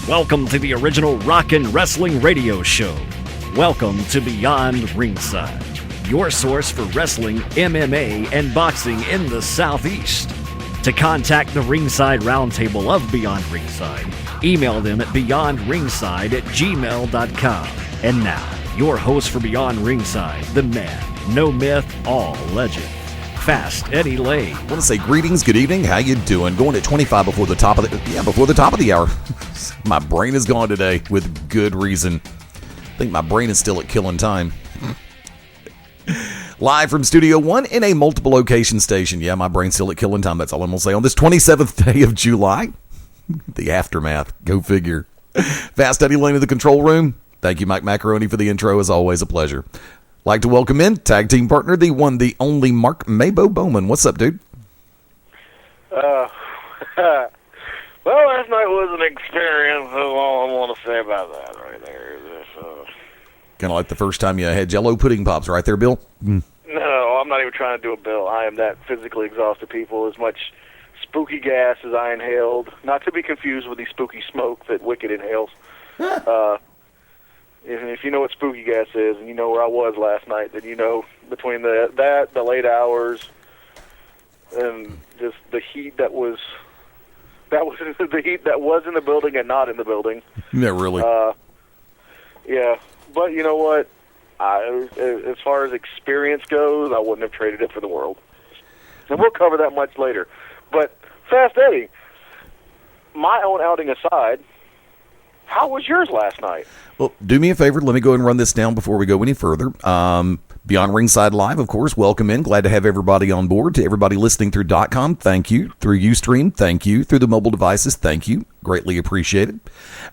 Welcome to the original rock and wrestling radio show. Welcome to Beyond Ringside, your source for wrestling, MMA, and boxing in the Southeast. To contact the Ringside Roundtable of Beyond Ringside, email them at beyondringside@gmail.com. And now, your host for Beyond Ringside, the man, no myth, all legend, Fast Eddie Layne. I want to say greetings, good evening, how you doing? Going at 25 before the top of the hour. My brain is gone today with good reason. I think my brain is still at killing time. Live from Studio 1 in a multiple location station. Yeah, my brain's still at killing time. That's all I'm going to say on this 27th day of July. The aftermath. Go figure. Fast Eddie Layne in the control room. Thank you, Mike Macaroni, for the intro. As always, a pleasure. Like to welcome in tag team partner, the one, the only MaBo Bowman. What's up, dude? Well, last night was an experience. That's all I want to say about that right there. Kind of like the first time you had Jello pudding pops right there, Bill? No, I'm not even trying to do a bill. I am that physically exhausted, people. As much spooky gas as I inhaled, not to be confused with the spooky smoke that Wicked inhales. If you know what spooky gas is, and you know where I was last night, then you know between the late hours, and just the heat that was the heat that was in the building and not in the building. Yeah, really. Yeah, but you know what? As far as experience goes, I wouldn't have traded it for the world. And we'll cover that much later. But Fast Eddie, my own outing aside, how was yours last night? Well, do me a favor. Let me go ahead and run this down before we go any further. Beyond Ringside Live, of course, welcome in. Glad to have everybody on board. To everybody listening through .com, thank you. Through Ustream, thank you. Through the mobile devices, thank you. Greatly appreciated.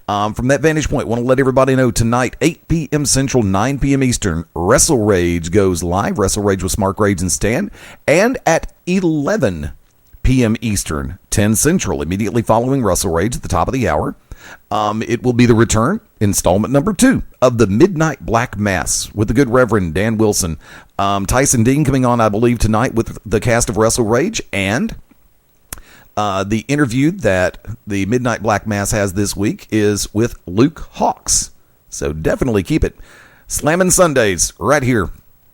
From that vantage point, want to let everybody know tonight, 8 p.m. Central, 9 p.m. Eastern, Wrestle Rage goes live. Wrestle Rage with Smart Graves and Stan. And at 11 p.m. Eastern, 10 Central, immediately following Wrestle Rage at the top of the hour, it will be the return, installment number 2 of the Midnight Black Mass with the good Reverend Dan Wilson. Tyson Dean coming on, I believe, tonight with the cast of Wrestle Rage, and the interview that the Midnight Black Mass has this week is with Luke Hawks. So definitely keep it slamming Sundays right here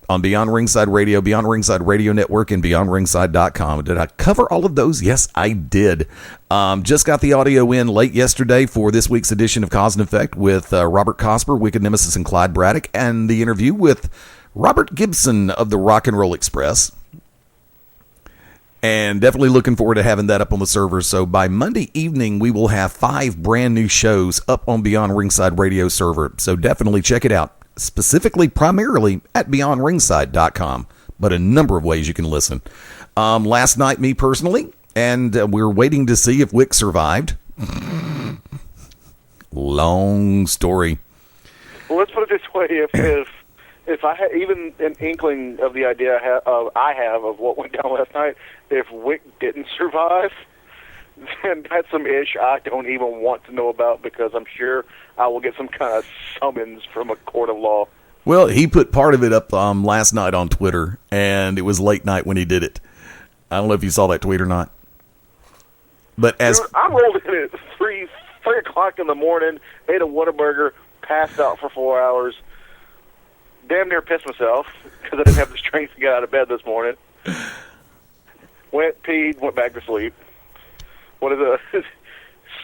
on Beyond Ringside Radio, Beyond Ringside Radio Network, and BeyondRingside.com. Did I cover all of those? Yes, I did. Just got the audio in late yesterday for this week's edition of Cause and Effect with Robert Cosper, Wicked Nemesis, and Clyde Braddock, and the interview with Robert Gibson of the Rock and Roll Express. And definitely looking forward to having that up on the server. So by Monday evening, we will have 5 brand new shows up on Beyond Ringside Radio server. So definitely check it out. Specifically, primarily at beyondringside.com, but a number of ways you can listen. Last night, me personally, and we're waiting to see if Wick survived. Long story. Well, let's put it this way: if I had even an inkling of the idea I have of what went down last night, if Wick didn't survive, then that's some ish I don't even want to know about, because I'm sure I will get some kind of summons from a court of law. Well, he put part of it up last night on Twitter, and it was late night when he did it. I don't know if you saw that tweet or not. But as I rolled in at 3 o'clock in the morning, ate a Whataburger, passed out for 4 hours, damn near pissed myself because I didn't have the strength to get out of bed this morning. Went, peed, went back to sleep. What is it?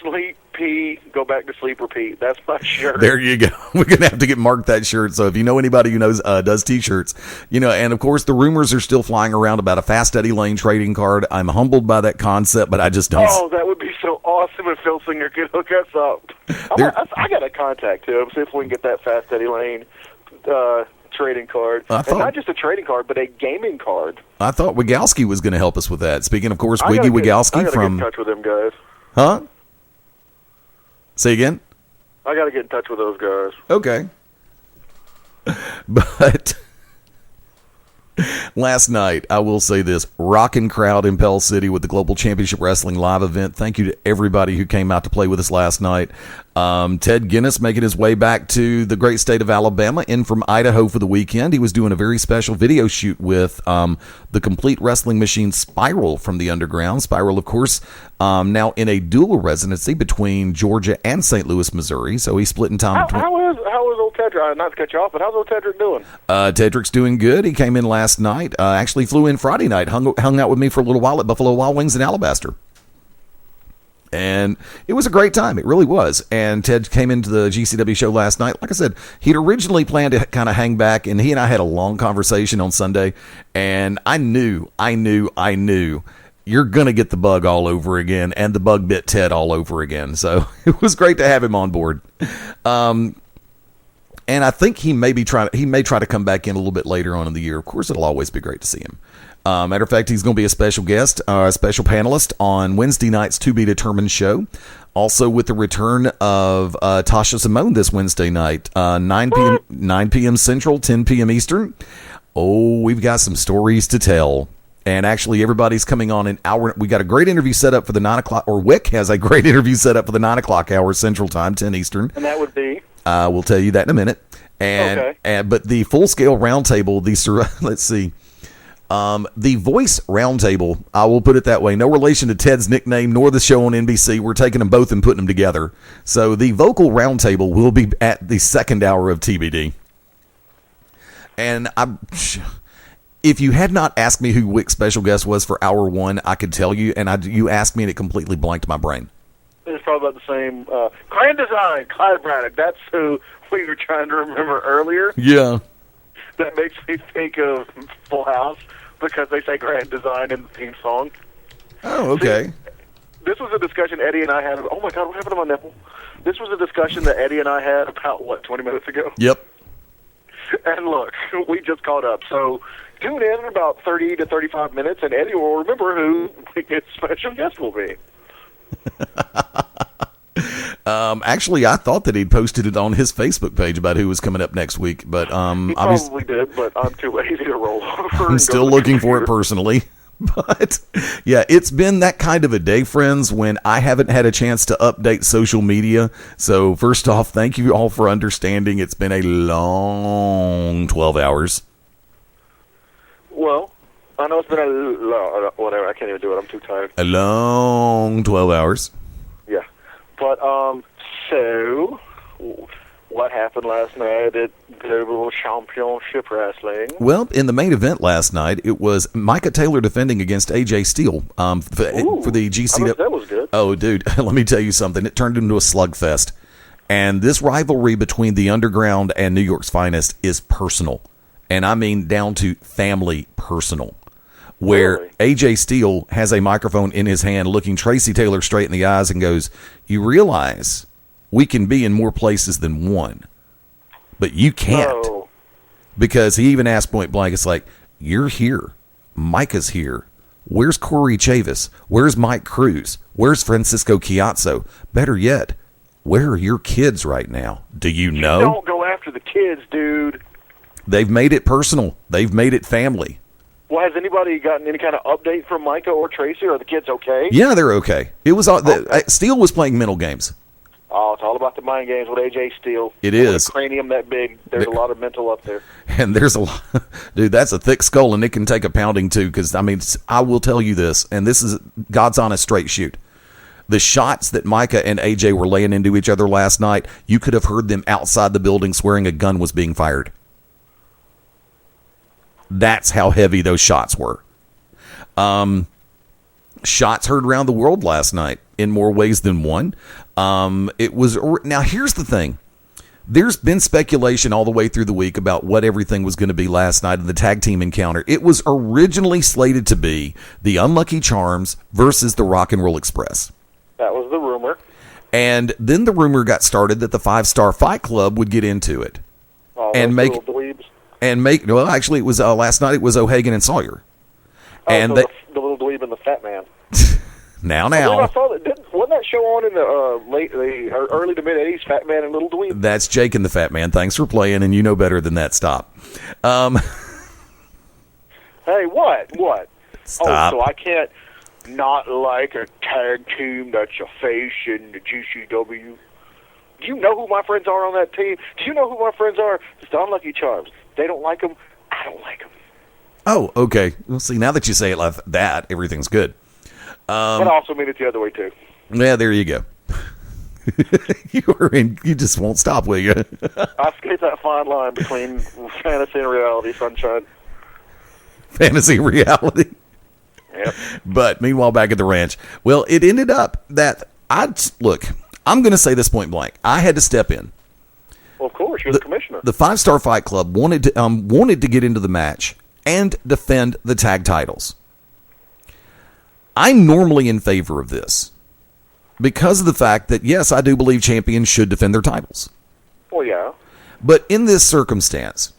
Sleep, pee, go back to sleep, repeat. That's my shirt. There you go. We're going to have to get marked that shirt. So if you know anybody who knows does T-shirts, and of course the rumors are still flying around about a Fast Eddie Layne trading card. I'm humbled by that concept, but I just don't. Oh, that would be so awesome if Phil Singer could hook us up. I got to contact him, see if we can get that Fast Eddie Layne trading card. And not just a trading card, but a gaming card. I thought Wigalski was going to help us with that. Speaking, of course, Wiggy Wigalski from... I got to get in touch with them guys. Huh? Say again? I got to get in touch with those guys. Okay. But Last night, I will say this, rocking crowd in Pell City with the Global Championship Wrestling live event. Thank you to everybody who came out to play with us last night. Ted Guinness making his way back to the great state of Alabama, in from Idaho for the weekend. He was doing a very special video shoot with the Complete Wrestling Machine Spiral from the Underground. Spiral, of course, now in a dual residency between Georgia and St. Louis, Missouri. So he's splitting time between... How is old Tedrick? Not to cut you off, but how's old Tedrick doing? Tedrick's doing good. He came in last night. Actually flew in Friday night. Hung out with me for a little while at Buffalo Wild Wings in Alabaster. And it was a great time. It really was. And Ted came into the GCW show last night. Like I said, he'd originally planned to kind of hang back, and he and I had a long conversation on Sunday. And I knew you're going to get the bug all over again, and the bug bit Ted all over again. So it was great to have him on board. And I think he may try to come back in a little bit later on in the year. Of course, it'll always be great to see him. Matter of fact, he's going to be a special guest, a special panelist on Wednesday night's To Be Determined show. Also with the return of Tasha Simone this Wednesday night, 9 p.m. Central, 10 p.m. Eastern. Oh, we've got some stories to tell. And actually, everybody's coming on an hour. We got a great interview set up for the 9 o'clock, or Wick has a great interview set up for the 9 o'clock hour Central Time, 10 Eastern. And that would be? We'll tell you that in a minute. But the full-scale roundtable, let's see. The voice roundtable, I will put it that way, no relation to Ted's nickname nor the show on NBC. We're taking them both and putting them together. So the vocal roundtable will be at the second hour of TBD. And if you had not asked me who Wick's special guest was for hour one, I could tell you, and you asked me and it completely blanked my brain. It's probably about the same. Grand Design, Clyde Braddock. That's who we were trying to remember earlier. Yeah. That makes me think of Full House because they say Grand Design in the theme song. Oh, okay. See, this was a discussion Eddie and I had. Oh, my God, what happened to my nipple? This was a discussion that Eddie and I had about, 20 minutes ago? Yep. And look, we just caught up. So tune in about 30 to 35 minutes, and Eddie will remember who his special guest will be. Actually, I thought that he'd posted it on his Facebook page about who was coming up next week, but he probably did, but I'm too lazy to roll over. I'm still looking for it personally. But yeah, it's been that kind of a day, friends, when I haven't had a chance to update social media. So first off, thank you all for understanding. It's been a long 12 hours. Well, I know it's been whatever. I can't even do it. I'm too tired. A long 12 hours. Yeah. But, so, what happened last night at Global Championship Wrestling? Well, in the main event last night, it was Micah Taylor defending against AJ Steele for the GCW. That was good. Oh, dude, let me tell you something. It turned into a slugfest. And this rivalry between the Underground and New York's Finest is personal. And I mean down to family personal. Where Really? AJ Steele has a microphone in his hand looking Tracy Taylor straight in the eyes and goes, "You realize we can be in more places than one, but you can't." No. Because he even asked point blank, it's like, "You're here. Micah's here. Where's Corey Chavis? Where's Mike Cruz? Where's Francisco Chiazzo? Better yet, where are your kids right now? Do you know?" Don't go after the kids, dude. They've made it personal. They've made it family. Well, has anybody gotten any kind of update from Micah or Tracy? Are the kids okay? Yeah, they're okay. It was Steele was playing mental games. Oh, it's all about the mind games with AJ Steele. It With is. a cranium that big. There's a lot of mental up there. And there's a lot, dude, that's a thick skull, and it can take a pounding too. Because I mean, I will tell you this, and this is God's honest straight shoot. The shots that Micah and AJ were laying into each other last night, you could have heard them outside the building swearing a gun was being fired. That's how heavy those shots were. Shots heard around the world last night in more ways than one. It was now. Here's the thing. There's been speculation all the way through the week about what everything was going to be last night in the tag team encounter. It was originally slated to be the Unlucky Charms versus the Rock and Roll Express. That was the rumor. And then the rumor got started that the 5-Star Fight Club would get into it. Oh, And those make- little dweebs. Well, actually, it was last night. It was O'Hagan and Sawyer. Oh, And so they, the little dweeb and the fat man. now, I saw that. Wasn't that show on in the early to mid '80s? Fat Man and Little Dweeb. that's Jake and the Fat Man. Thanks for playing, and you know better than that. Stop. Hey, what? Stop. Oh, so I can't not like a tag team that's a face in the GCW? Do you know who my friends are on that team? Do you know who my friends are? It's the Unlucky Charms. They don't like them. I don't like them. Oh, okay. Well, see, now that you say it like that, everything's good. But I also mean it the other way, too. Yeah, there you go. You just won't stop, will you? I skate that fine line between fantasy and reality, sunshine. Fantasy reality. Yep. But meanwhile, back at the ranch, well, it ended up that look, I'm going to say this point blank. I had to step in. Well, of course, you're the commissioner. The 5-Star Fight Club wanted to get into the match and defend the tag titles. I'm normally in favor of this because of the fact that, yes, I do believe champions should defend their titles. Well, yeah. But in this circumstance,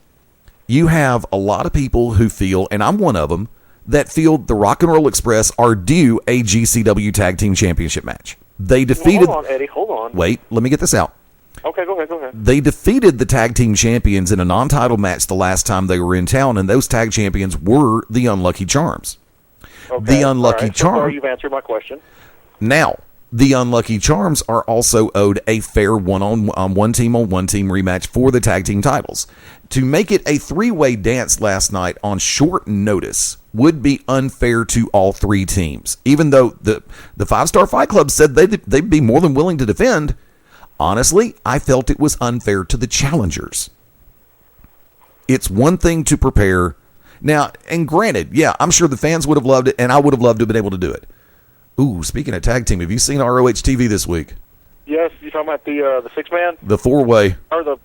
you have a lot of people who feel, and I'm one of them, that feel the Rock and Roll Express are due a GCW Tag Team Championship match. They defeated... Well, hold on, Eddie, hold on. Wait, let me get this out. Okay, go ahead. They defeated the tag team champions in a non-title match the last time they were in town, and those tag champions were the Unlucky Charms. Okay. The Unlucky So far, Charms. you've answered my question. Now, the Unlucky Charms are also owed a fair one team rematch for the tag team titles. To make it a three-way dance last night on short notice would be unfair to all three teams. Even though the 5-Star Fight Club said they'd be more than willing to defend, honestly, I felt it was unfair to the challengers. It's one thing to prepare. Now, and granted, yeah, I'm sure the fans would have loved it, and I would have loved to have been able to do it. Ooh, speaking of tag team, have you seen ROH TV this week? Yes, you're talking about the six-man? The four-way. Or the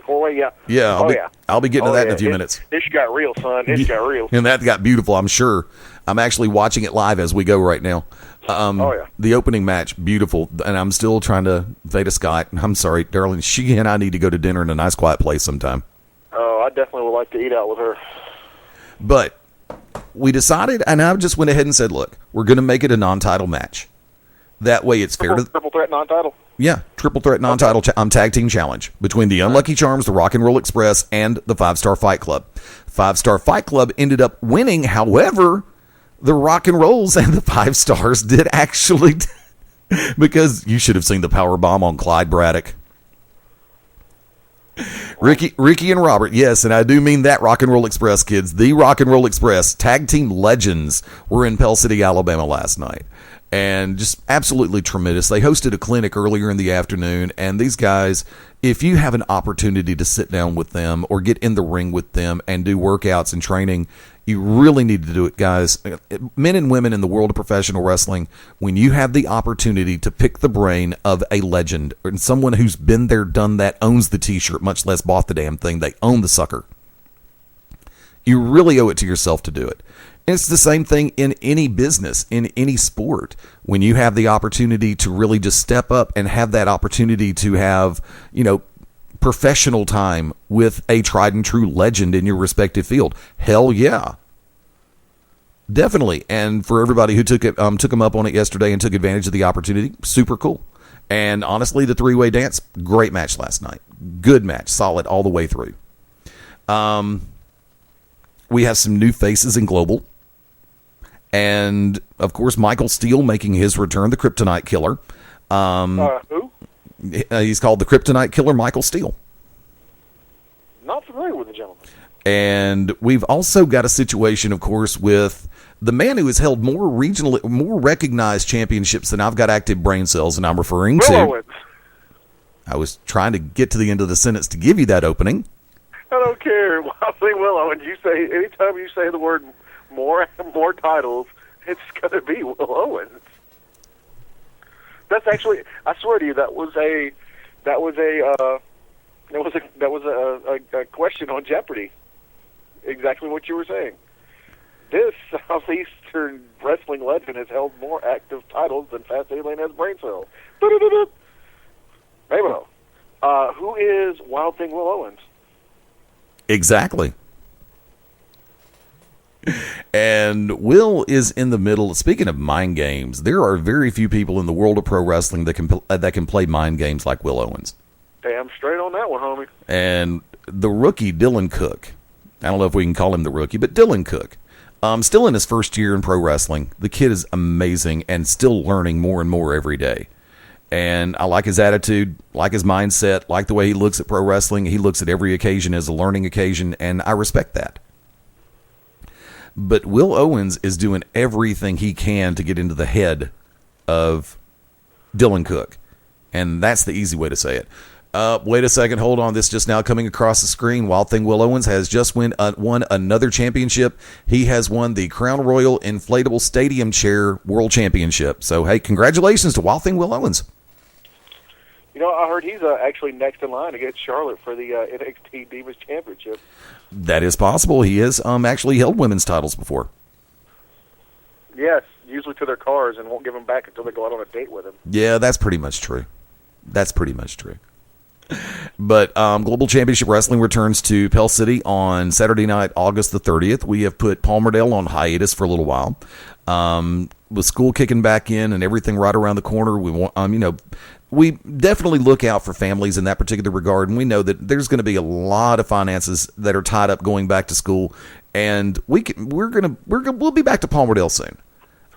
four-way, yeah. Yeah, I'll be getting to that in a few minutes. This got real, son. This got real. And that got beautiful, I'm sure. I'm actually watching it live as we go right now. The opening match, beautiful. And I'm still trying to Veda Scott. I'm sorry, darling. She and I need to go to dinner in a nice, quiet place sometime. Oh, I definitely would like to eat out with her. But we decided, and I just went ahead and said, look, we're going to make it a non-title match. That way it's fair to... Triple threat non-title? Yeah, triple threat non-title tag team challenge between the Unlucky Charms, the Rock and Roll Express, and the 5-Star Fight Club. 5-Star Fight Club ended up winning. However, the Rock and Rolls and the 5 Stars did actually... because you should have seen the power bomb on Clyde Braddock. Ricky and Robert, yes, and I do mean that Rock and Roll Express, kids. The Rock and Roll Express tag team legends were in Pell City, Alabama last night. And just absolutely tremendous. They hosted a clinic earlier in the afternoon, and these guys, if you have an opportunity to sit down with them or get in the ring with them and do workouts and training, you really need to do it, guys. Men and women in the world of professional wrestling, when you have the opportunity to pick the brain of a legend and someone who's been there, done that, owns the t-shirt, much less bought the damn thing, they own the sucker. You really owe it to yourself to do it. It's the same thing in any business, in any sport. When you have the opportunity to really just step up and have that opportunity to have, professional time with a tried and true legend in your respective field. Hell yeah. Definitely. And for everybody who took them up on it yesterday and took advantage of the opportunity, super cool. And honestly, the three-way dance, great match last night. Good match, solid all the way through. We have some new faces in Global. And, of course, Michael Steele making his return, the Kryptonite Killer. Who? He's called the Kryptonite Killer, Michael Steele. Not familiar with the gentleman. And we've also got a situation, of course, with the man who has held more recognized championships than I've got active brain cells, and I'm referring to... Owens. I was trying to get to the end of the sentence to give you that opening. I don't care. I'll say Will Owens. Anytime you say the word more titles, it's going to be Will Owens. That's actually, I swear to you, that was a question on Jeopardy. Exactly what you were saying. This Southeastern wrestling legend has held more active titles than Fast Eddie Layne has brain cells. MaBo. Who is Wild Thing Will Owens? Exactly. And Will is in the middle. Speaking of mind games, there are very few people in the world of pro wrestling that can play mind games like Will Owens. Damn straight on that one, homie. And the rookie Dylan Cook I don't know if we can call him the rookie, but Dylan Cook. Still in his first year in pro wrestling. The kid is amazing and still learning more and more every day. And I like his attitude, like his mindset, like the way he looks at pro wrestling. He looks at every occasion as a learning occasion, and I respect that. But Will Owens is doing everything he can to get into the head of Dylan Cook. And that's the easy way to say it. Wait a second. Hold on. This just now coming across the screen. Wild Thing Will Owens has just won another championship. He has won the Crown Royal Inflatable Stadium Chair World Championship. So, hey, congratulations to Wild Thing Will Owens. You know, I heard he's actually next in line against Charlotte for the NXT Divas Championship. That is possible. He has actually held women's titles before. Yes, usually to their cars and won't give them back until they go out on a date with him. Yeah, that's pretty much true. But Global Championship Wrestling returns to Pell City on Saturday night, August the 30th. We have put Palmerdale on hiatus for a little while. With school kicking back in and everything right around the corner, we want, we definitely look out for families in that particular regard, and we know that there's going to be a lot of finances that are tied up going back to school, and we'll be back to Palmerdale soon.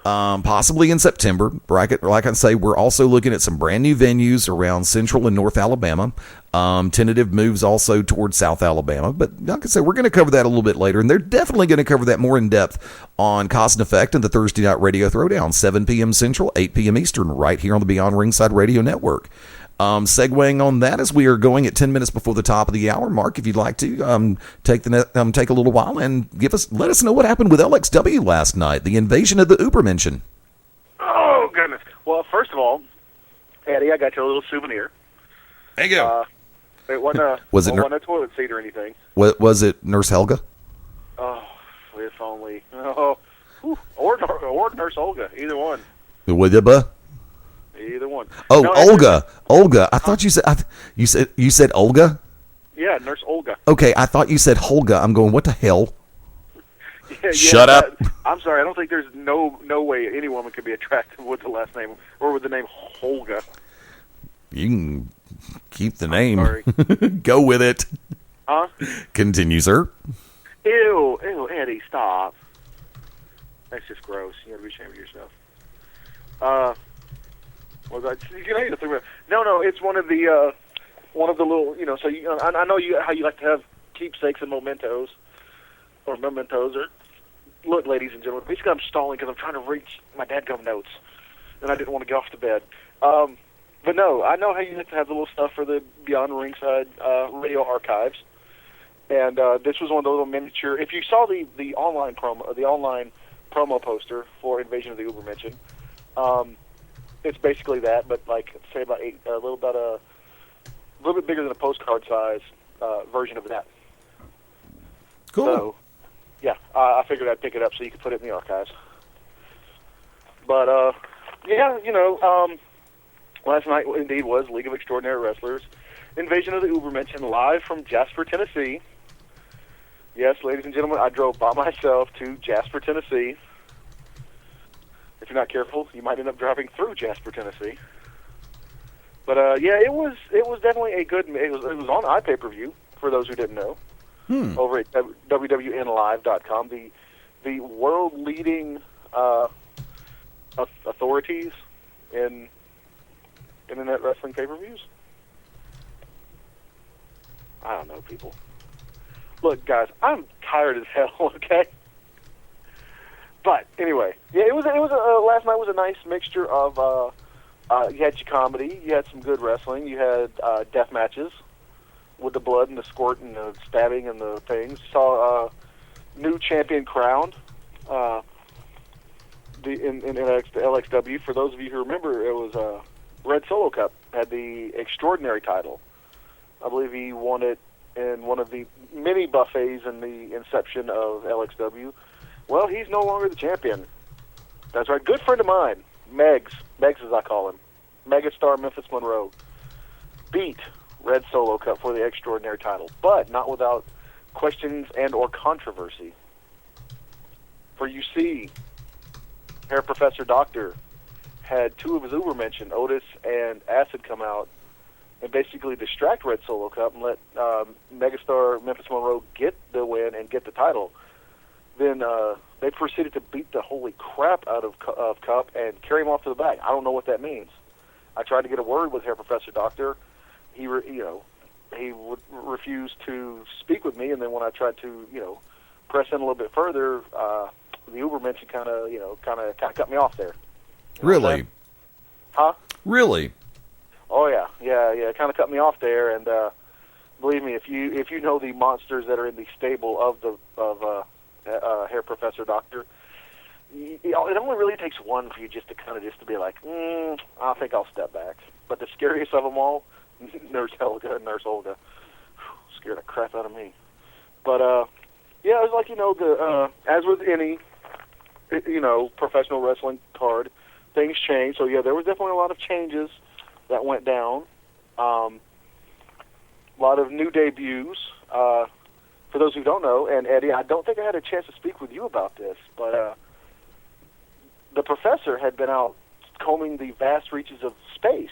Possibly in September. Like I say, we're also looking at some brand new venues around Central and North Alabama. Tentative moves also towards South Alabama. But like I said, we're going to cover that a little bit later. And they're definitely going to cover that more in depth on Cause and Effect and the Thursday Night Radio Throwdown, 7 p.m. Central, 8 p.m. Eastern, right here on the Beyond Ringside Radio Network. Segueing on that, as we are going at 10 minutes before the top of the hour, Mark, if you'd like to take a little while and let us know what happened with LXW last night, the invasion of the Ubermenschen. Oh goodness! Well, first of all, Eddie, I got you a little souvenir. There you go. It wasn't a toilet seat or anything. Was it Nurse Helga? Oh, if only. Oh, or Nurse Olga, either one. Either one. Oh, no, Olga. I thought you said Olga. Yeah, Nurse Olga. Okay, I thought you said Holga. I'm going, what the hell? Yeah, Shut up. I'm sorry. I don't think there's no way any woman could be attractive with the last name or with the name Holga. You can keep the name. Sorry. Go with it. Huh? Continue, sir. Ew, Eddie, stop. That's just gross. You gotta be ashamed of yourself. No, it's one of the little, so I know how you like to have keepsakes and mementos, or look, ladies and gentlemen, basically I'm stalling because I'm trying to reach my dadgum notes, and I didn't want to get off to bed. But no, I know how you like to have the little stuff for the Beyond Ringside radio archives, and this was one of those little miniature. If you saw the online promo poster for Invasion of the Ubermenschen, it's basically that, but like say about a little bit bigger than a postcard size version of that. Cool. So, yeah, I figured I'd pick it up so you could put it in the archives. But last night indeed was League of Extraordinary Wrestlers, Invasion of the Ubermenschen, live from Jasper, Tennessee. Yes, ladies and gentlemen, I drove by myself to Jasper, Tennessee. If you're not careful, you might end up driving through Jasper, Tennessee. But it was definitely a good. It was on iPay-per-view for those who didn't know. Over at www.nlive.com, the world leading authorities in internet wrestling pay-per-views. I don't know, people. Look, guys, I'm tired as hell. Okay. But anyway, yeah, it was last night was a nice mixture of you had your comedy, you had some good wrestling, you had death matches with the blood and the squirt and the stabbing and the things. Saw new champion crowned in LXW. For those of you who remember, it was Red Solo Cup had the extraordinary title. I believe he won it in one of the many buffets in the inception of LXW. Well, he's no longer the champion. That's right. Good friend of mine, Megs as I call him, Megastar Memphis Monroe, beat Red Solo Cup for the extraordinary title, but not without questions and or controversy. For you see, Herr Professor Doctor had two of his Ubermenschen, Otis and Acid, come out and basically distract Red Solo Cup and let megastar Memphis Monroe get the win and get the title. Then they proceeded to beat the holy crap out of Cup and carry him off to the back. I don't know what that means. I tried to get a word with Hair Professor Doctor. He would refuse to speak with me, and then when I tried to, press in a little bit further, the Uber mention kind of cut me off there. Really? Huh? Really? Oh yeah. It kind of cut me off there, and believe me, if you know the monsters that are in the stable of Hair Professor Doctor, it only really takes one for you just to be like, I think I'll step back. But the scariest of them all, Nurse Olga. Scared the crap out of me. But yeah, it was like as with any professional wrestling card, things change. So yeah, there was definitely a lot of changes that went down. A lot of new debuts. For those who don't know, and Eddie, I don't think I had a chance to speak with you about this, but the Professor had been out combing the vast reaches of space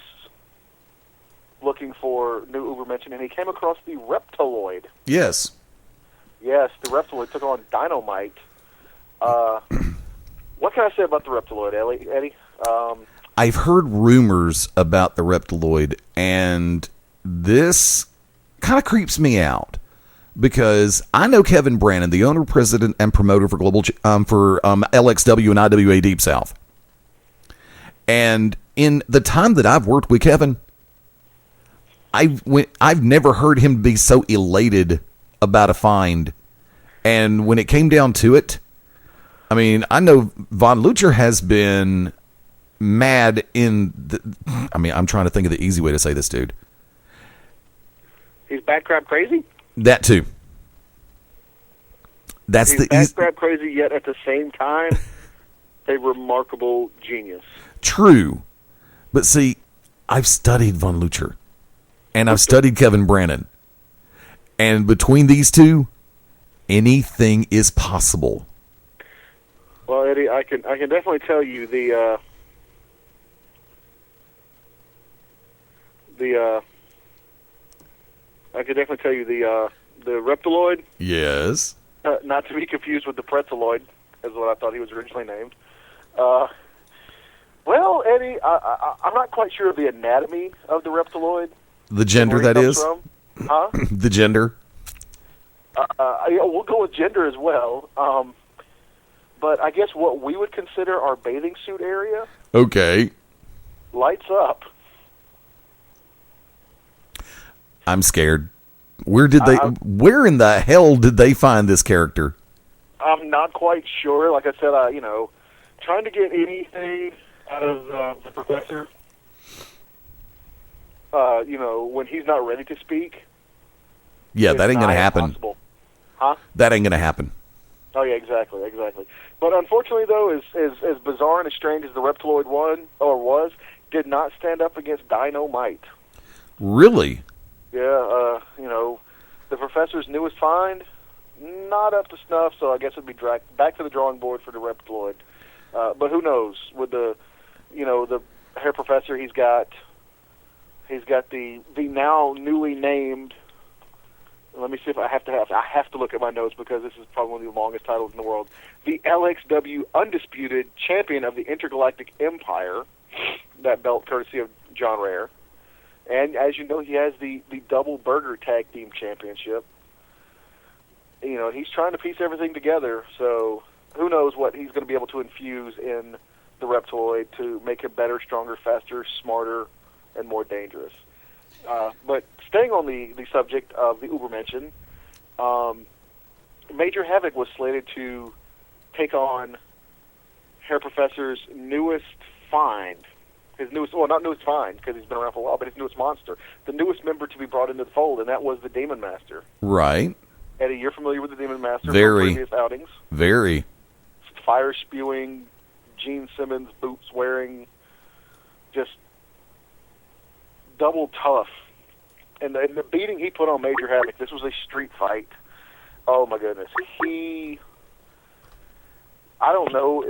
looking for new Ubermenschen, and he came across the Reptiloid. Yes. Yes, the Reptiloid took on Dynamite. What can I say about the Reptiloid, Eddie? I've heard rumors about the Reptiloid, and this kind of creeps me out. Because I know Kevin Brannon, the owner, president, and promoter for LXW and IWA Deep South. And in the time that I've worked with Kevin, I've never heard him be so elated about a find. And when it came down to it, I mean, I know Von Lucher has been mad I'm trying to think of the easy way to say this, dude. He's bad crap crazy? That too. He's bad crap crazy, yet at the same time, a remarkable genius. True. But see, I've studied Von Lucher, and I've studied Kevin Brannon. And between these two, anything is possible. Well, Eddie, I can definitely tell you the Reptiloid. Yes. Not to be confused with the Pretzeloid, is what I thought he was originally named. Well, Eddie, I'm not quite sure of the anatomy of the Reptiloid. The gender, that is? From. Huh? The gender? We'll go with gender as well. But I guess what we would consider our bathing suit area. Okay. Lights up. I'm scared. Where in the hell did they find this character? I'm not quite sure. Like I said, trying to get anything out of the Professor, when he's not ready to speak. Yeah, that ain't going to happen. Impossible. Huh? That ain't going to happen. Oh, yeah, exactly. But unfortunately, though, as bizarre and as strange as the Reptiloid was, did not stand up against Dynamite. Really? Yeah, the Professor's newest find, not up to snuff, so I guess it'd be dragged back to the drawing board for the Reptiloid. But who knows? With the Hair Professor, he's got the now newly named. Let me see if I have to look at my notes because this is probably one of the longest titles in the world. The LXW Undisputed Champion of the Intergalactic Empire, that belt courtesy of John Rare. And as you know, he has the Double Burger Tag Team Championship. He's trying to piece everything together, so who knows what he's going to be able to infuse in the Reptiloid to make him better, stronger, faster, smarter, and more dangerous. But staying on the subject of the Ubermenschen, Major Havoc was slated to take on Hair Professor's newest find. Not newest find, because he's been around for a while, but his newest monster. The newest member to be brought into the fold, and that was the Demon Master. Right. Eddie, you're familiar with the Demon Master Very. from previous outings? Very. Fire-spewing, Gene Simmons boots-wearing, just double tough. And the beating he put on Major Havoc, this was a street fight. Oh, my goodness. I don't know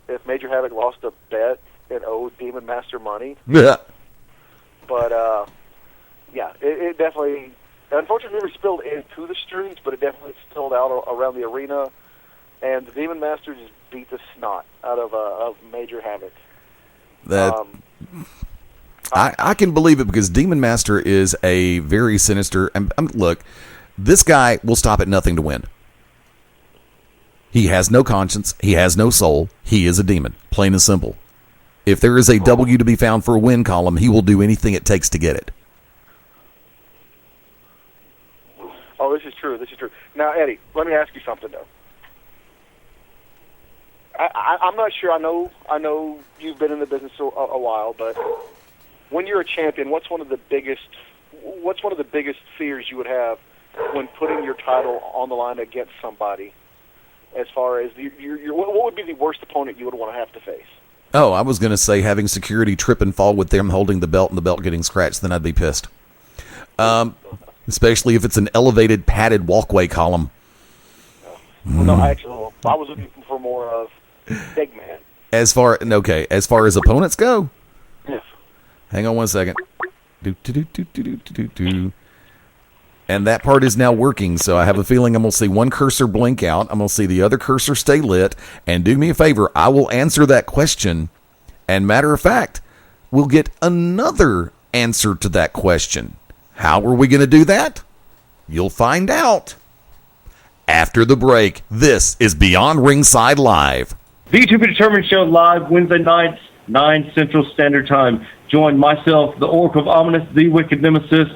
if Major Havoc lost a bet and owed Demon Master money. Yeah. But it definitely. Unfortunately, never spilled into the streets, but it definitely spilled out around the arena. And the Demon Master just beat the snot out of Major Havoc. I can believe it because Demon Master is a very sinister. And look, this guy will stop at nothing to win. He has no conscience. He has no soul. He is a demon, plain and simple. If there is a W to be found for a win column, he will do anything it takes to get it. Oh, this is true. This is true. Now, Eddie, let me ask you something, though. I'm not sure. I know you've been in the business a while, but when you're a champion, what's one of the biggest fears you would have when putting your title on the line against somebody? As far as what would be the worst opponent you would want to have to face? Oh, I was going to say having security trip and fall with them holding the belt and the belt getting scratched. Then I'd be pissed. Especially if it's an elevated padded walkway column. No, actually, I was looking for more of big man. As far as opponents go. Yes. Hang on one second. And that part is now working, so I have a feeling I'm going to see one cursor blink out. I'm going to see the other cursor stay lit. And do me a favor, I will answer that question. And matter of fact, we'll get another answer to that question. How are we going to do that? You'll find out after the break. This is Beyond Ringside Live. The To Be Determined show live Wednesday nights, 9 Central Standard Time. Join myself, the Oracle of Ominous, the Wicked Nemesis,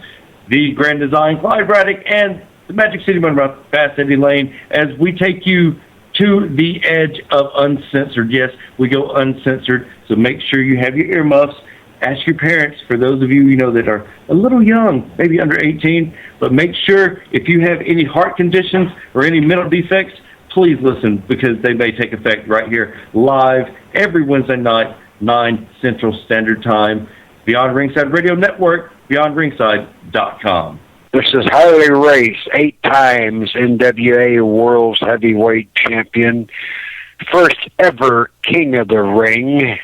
the Grand Design, Clyde Braddock, and the Magic City Monroe, Fast Eddie Layne, as we take you to the edge of uncensored. Yes, we go uncensored, so make sure you have your earmuffs. Ask your parents, for those of you that are a little young, maybe under 18, but make sure if you have any heart conditions or any mental defects, please listen, because they may take effect right here live every Wednesday night, 9 Central Standard Time. Beyond Ringside Radio Network, beyondringside.com. This is Harley Race, 8 times NWA World's Heavyweight Champion, first ever King of the Ring,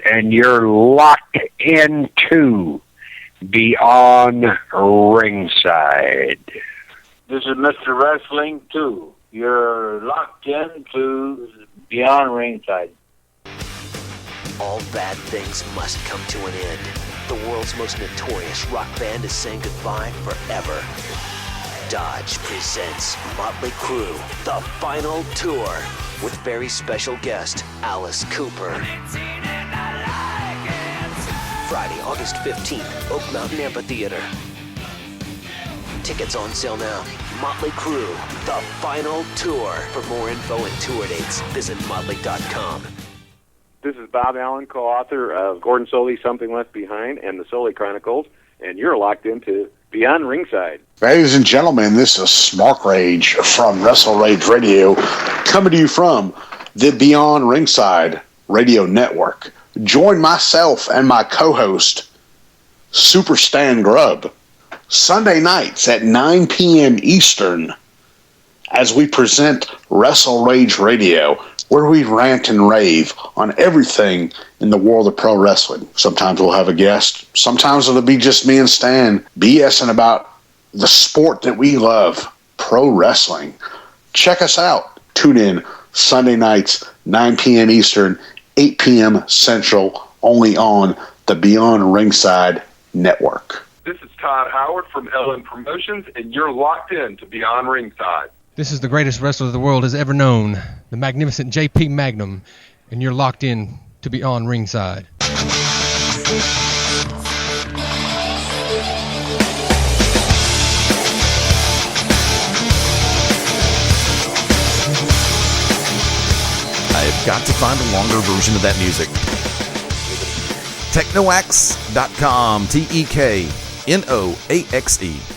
and you're locked into Beyond Ringside. This is Mr. Wrestling 2. You're locked into Beyond Ringside. All bad things must come to an end. The world's most notorious rock band is saying goodbye forever. Dodge presents Motley Crue, the final tour, with very special guest Alice Cooper. Friday, August 15th, Oak Mountain Amphitheater. Tickets on sale now. Motley Crue, the final tour. For more info and tour dates, visit motley.com. This is Bob Allen, co-author of Gordon Soley's Something Left Behind and the Soley Chronicles, and you're locked into Beyond Ringside. Ladies and gentlemen, this is Smart Rage from Wrestle Rage Radio, coming to you from the Beyond Ringside Radio Network. Join myself and my co-host, Super Stan Grubb, Sunday nights at 9 p.m. Eastern, as we present Wrestle Rage Radio, where we rant and rave on everything in the world of pro wrestling. Sometimes we'll have a guest. Sometimes it'll be just me and Stan BSing about the sport that we love, pro wrestling. Check us out. Tune in Sunday nights, 9 p.m. Eastern, 8 p.m. Central, only on the Beyond Ringside Network. This is Todd Howard from LN Promotions, and you're locked in to Beyond Ringside. This is the greatest wrestler the world has ever known, the magnificent JP Magnum, and you're locked in to Beyond Ringside. I've got to find a longer version of that music. Technoaxe.com, TEKNOAXE.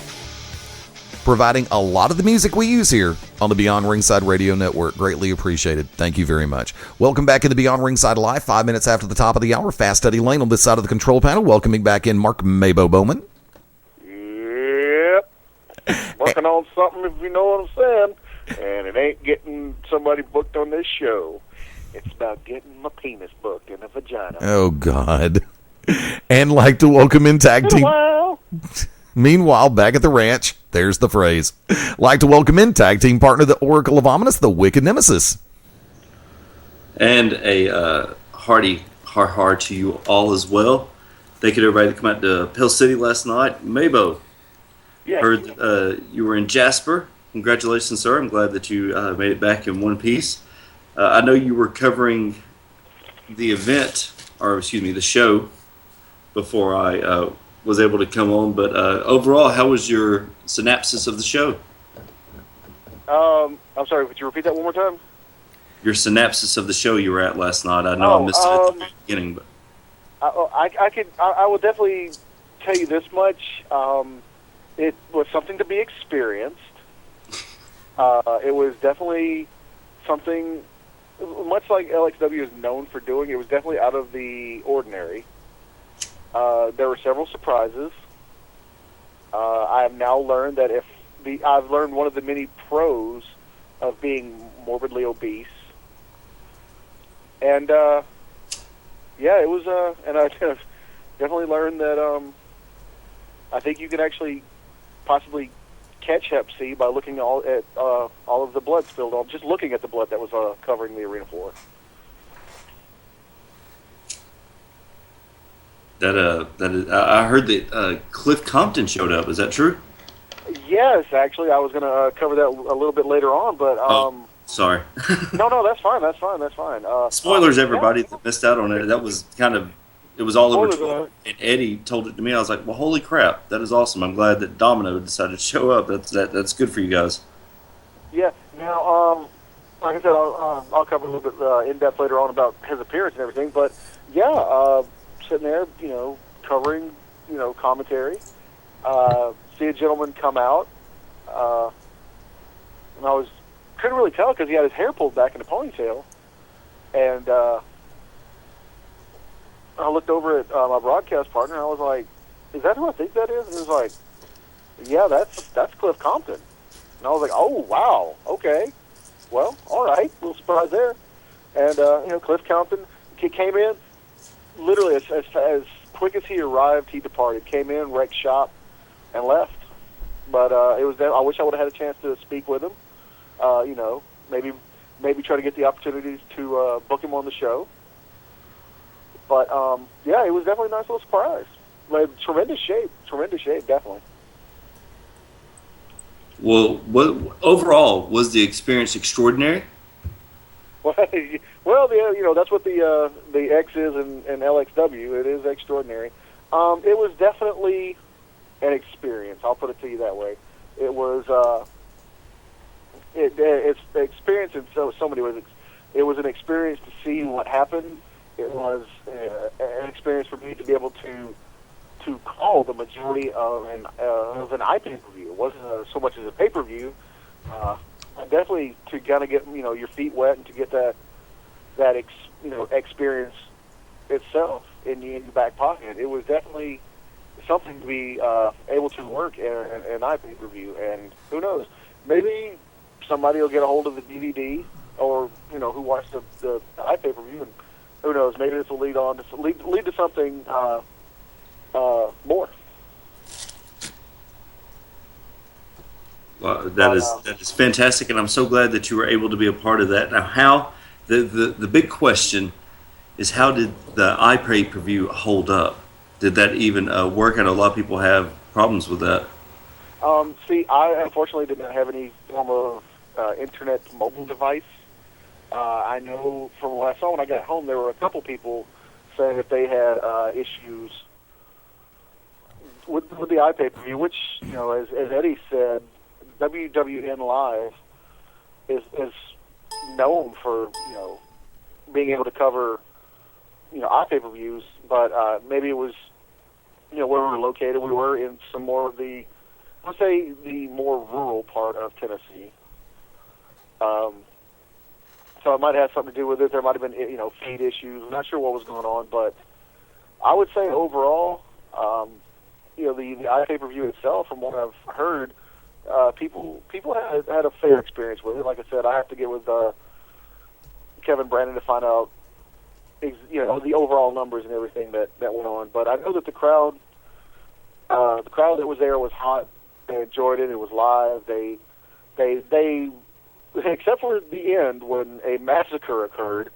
Providing a lot of the music we use here on the Beyond Ringside Radio Network. Greatly appreciated. Thank you very much. Welcome back into Beyond Ringside Live, 5 minutes after the top of the hour. Fast Eddie Layne on this side of the control panel. Welcoming back in Mark MaBo Bowman. Yep. Working on something, if you know what I'm saying. And it ain't getting somebody booked on this show. It's about getting my penis booked in a vagina. Oh, God. And like to welcome in tag team. Meanwhile, back at the ranch, there's the phrase. Like to welcome in tag team partner, the Oracle of Ominous, the Wicked Nemesis. And a hearty har to you all as well. Thank you to everybody that come out to Pell City last night. MaBo, heard you were in Jasper. Congratulations, sir. I'm glad that you made it back in one piece. I know you were covering the event, or excuse me, the show, before I was able to come on. But overall, how was your synopsis of the show? I'm sorry, could you repeat that one more time? Your synopsis of the show you were at last night. I know I missed it at the beginning, but I will definitely tell you this much. It was something to be experienced. It was definitely something, much like LXW is known for doing. It was definitely out of the ordinary. There were several surprises. I have now learned that I've learned one of the many pros of being morbidly obese. And yeah, it was, and I definitely learned that I think you can actually possibly catch Hep C by looking at all of the blood spilled off, just looking at the blood that was covering the arena floor. I heard that Cliff Compton showed up. Is that true? Yes, actually, I was going to cover that a little bit later on, but sorry. No, that's fine. That's fine. Spoilers, everybody that missed out on it. That was it was all over Twitter. And Eddie told it to me. I was like, well, holy crap, that is awesome. I'm glad that Domino decided to show up. That's good for you guys. Yeah. Now, like I said, I'll cover a little bit in depth later on about his appearance and everything. But yeah, sitting there, covering, commentary. See a gentleman come out, and I couldn't really tell because he had his hair pulled back in a ponytail, and I looked over at my broadcast partner, and I was like, "Is that who I think that is?" And he was like, "Yeah, that's Cliff Compton." And I was like, "Oh wow, okay, well, all right, a little surprise there." And Cliff Compton, he came in literally as quick as he arrived, he departed. Came in, wrecked shop, and left. But it was. I wish I would have had a chance to speak with him. Maybe try to get the opportunities to book him on the show. But yeah, it was definitely a nice little surprise. Like, tremendous shape, definitely. Well, overall, was the experience extraordinary? Well, that's what the X is in LXW. It is extraordinary. It was definitely an experience. I'll put it to you that way. It was it's an experience in so many ways. It was an experience to see what happened. It was an experience for me to be able to call the majority of an iPay-per-view. It wasn't so much as a pay-per-view. Definitely to kind of get your feet wet and to get that experience itself in your back pocket. It was definitely something to be able to work in an iPay-per-view, and who knows, maybe somebody will get a hold of the DVD or who watched the iPay-per-view, and who knows, maybe this will lead to something more. Well, that is fantastic, and I'm so glad that you were able to be a part of that. Now, how the big question is, how did the iPay-per-view hold up? Did that even work? I know a lot of people have problems with that. See, I unfortunately did not have any form of internet mobile device. I know from what I saw when I got home, there were a couple people saying that they had issues with the iPay-per-view, which, as Eddie said, WWN Live is known for, being able to cover, iPay-per-views, but maybe it was, where we were located. We were in some more of the, let's say, the more rural part of Tennessee. So it might have something to do with it. There might have been, feed issues. I'm not sure what was going on, but I would say overall, the iPay-per-view itself, from what I've heard, people had a fair experience with it. Like I said, I have to get with Kevin Brandon to find out, the overall numbers and everything that went on. But I know that the crowd The crowd that was there was hot. They enjoyed it. It was live. They except for the end when a massacre occurred,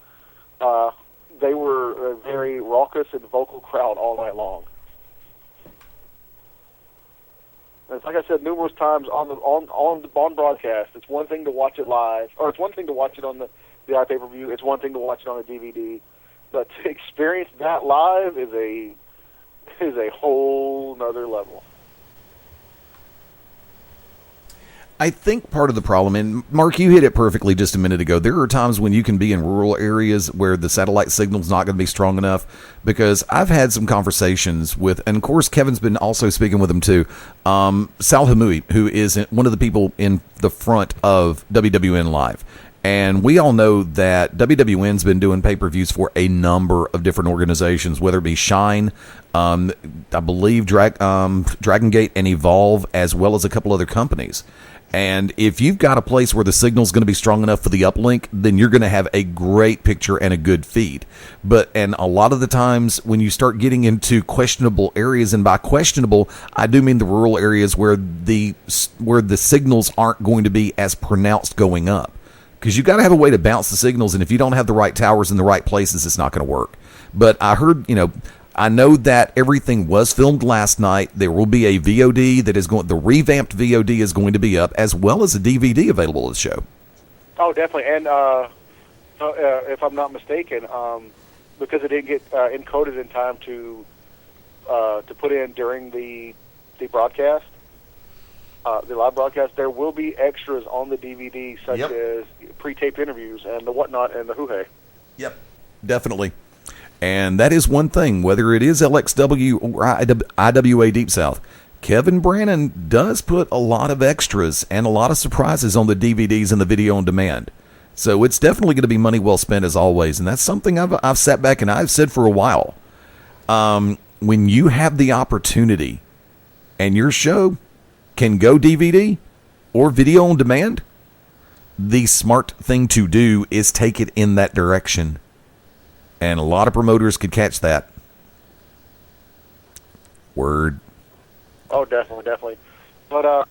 they were a very raucous and vocal crowd all night long. And it's like I said numerous times on broadcast. It's one thing to watch it live, or it's one thing to watch it on the iPay-per-view. It's one thing to watch it on a DVD, but to experience that live is a whole nother level. I think part of the problem, and Mark, you hit it perfectly just a minute ago, there are times when you can be in rural areas where the satellite signal's not going to be strong enough, because I've had some conversations with, and of course Kevin's been also speaking with them too, Sal Hamui, who is one of the people in the front of WWN Live. And we all know that WWN's been doing pay-per-views for a number of different organizations, whether it be Shine, I believe Dragon Gate and Evolve, as well as a couple other companies. And if you've got a place where the signal's going to be strong enough for the uplink, then you're going to have a great picture and a good feed. And a lot of the times when you start getting into questionable areas, and by questionable, I do mean the rural areas where the signals aren't going to be as pronounced going up. Because you've got to have a way to bounce the signals, and if you don't have the right towers in the right places, it's not going to work. But I heard, I know that everything was filmed last night. There will be a VOD the revamped VOD is going to be up, as well as a DVD available at the show. Oh, definitely. And if I'm not mistaken, because it didn't get encoded in time to put in during the broadcast, the live broadcast, there will be extras on the DVD, such as pre-taped interviews and the whatnot and the hoo-hey. Yep, definitely. And that is one thing, whether it is LXW or IWA Deep South, Kevin Brannon does put a lot of extras and a lot of surprises on the DVDs and the video on demand. So it's definitely going to be money well spent, as always. And that's something I've sat back and I've said for a while. When you have the opportunity and your show can go DVD or video on demand, the smart thing to do is take it in that direction. And a lot of promoters could catch that. Word. Oh, definitely. But,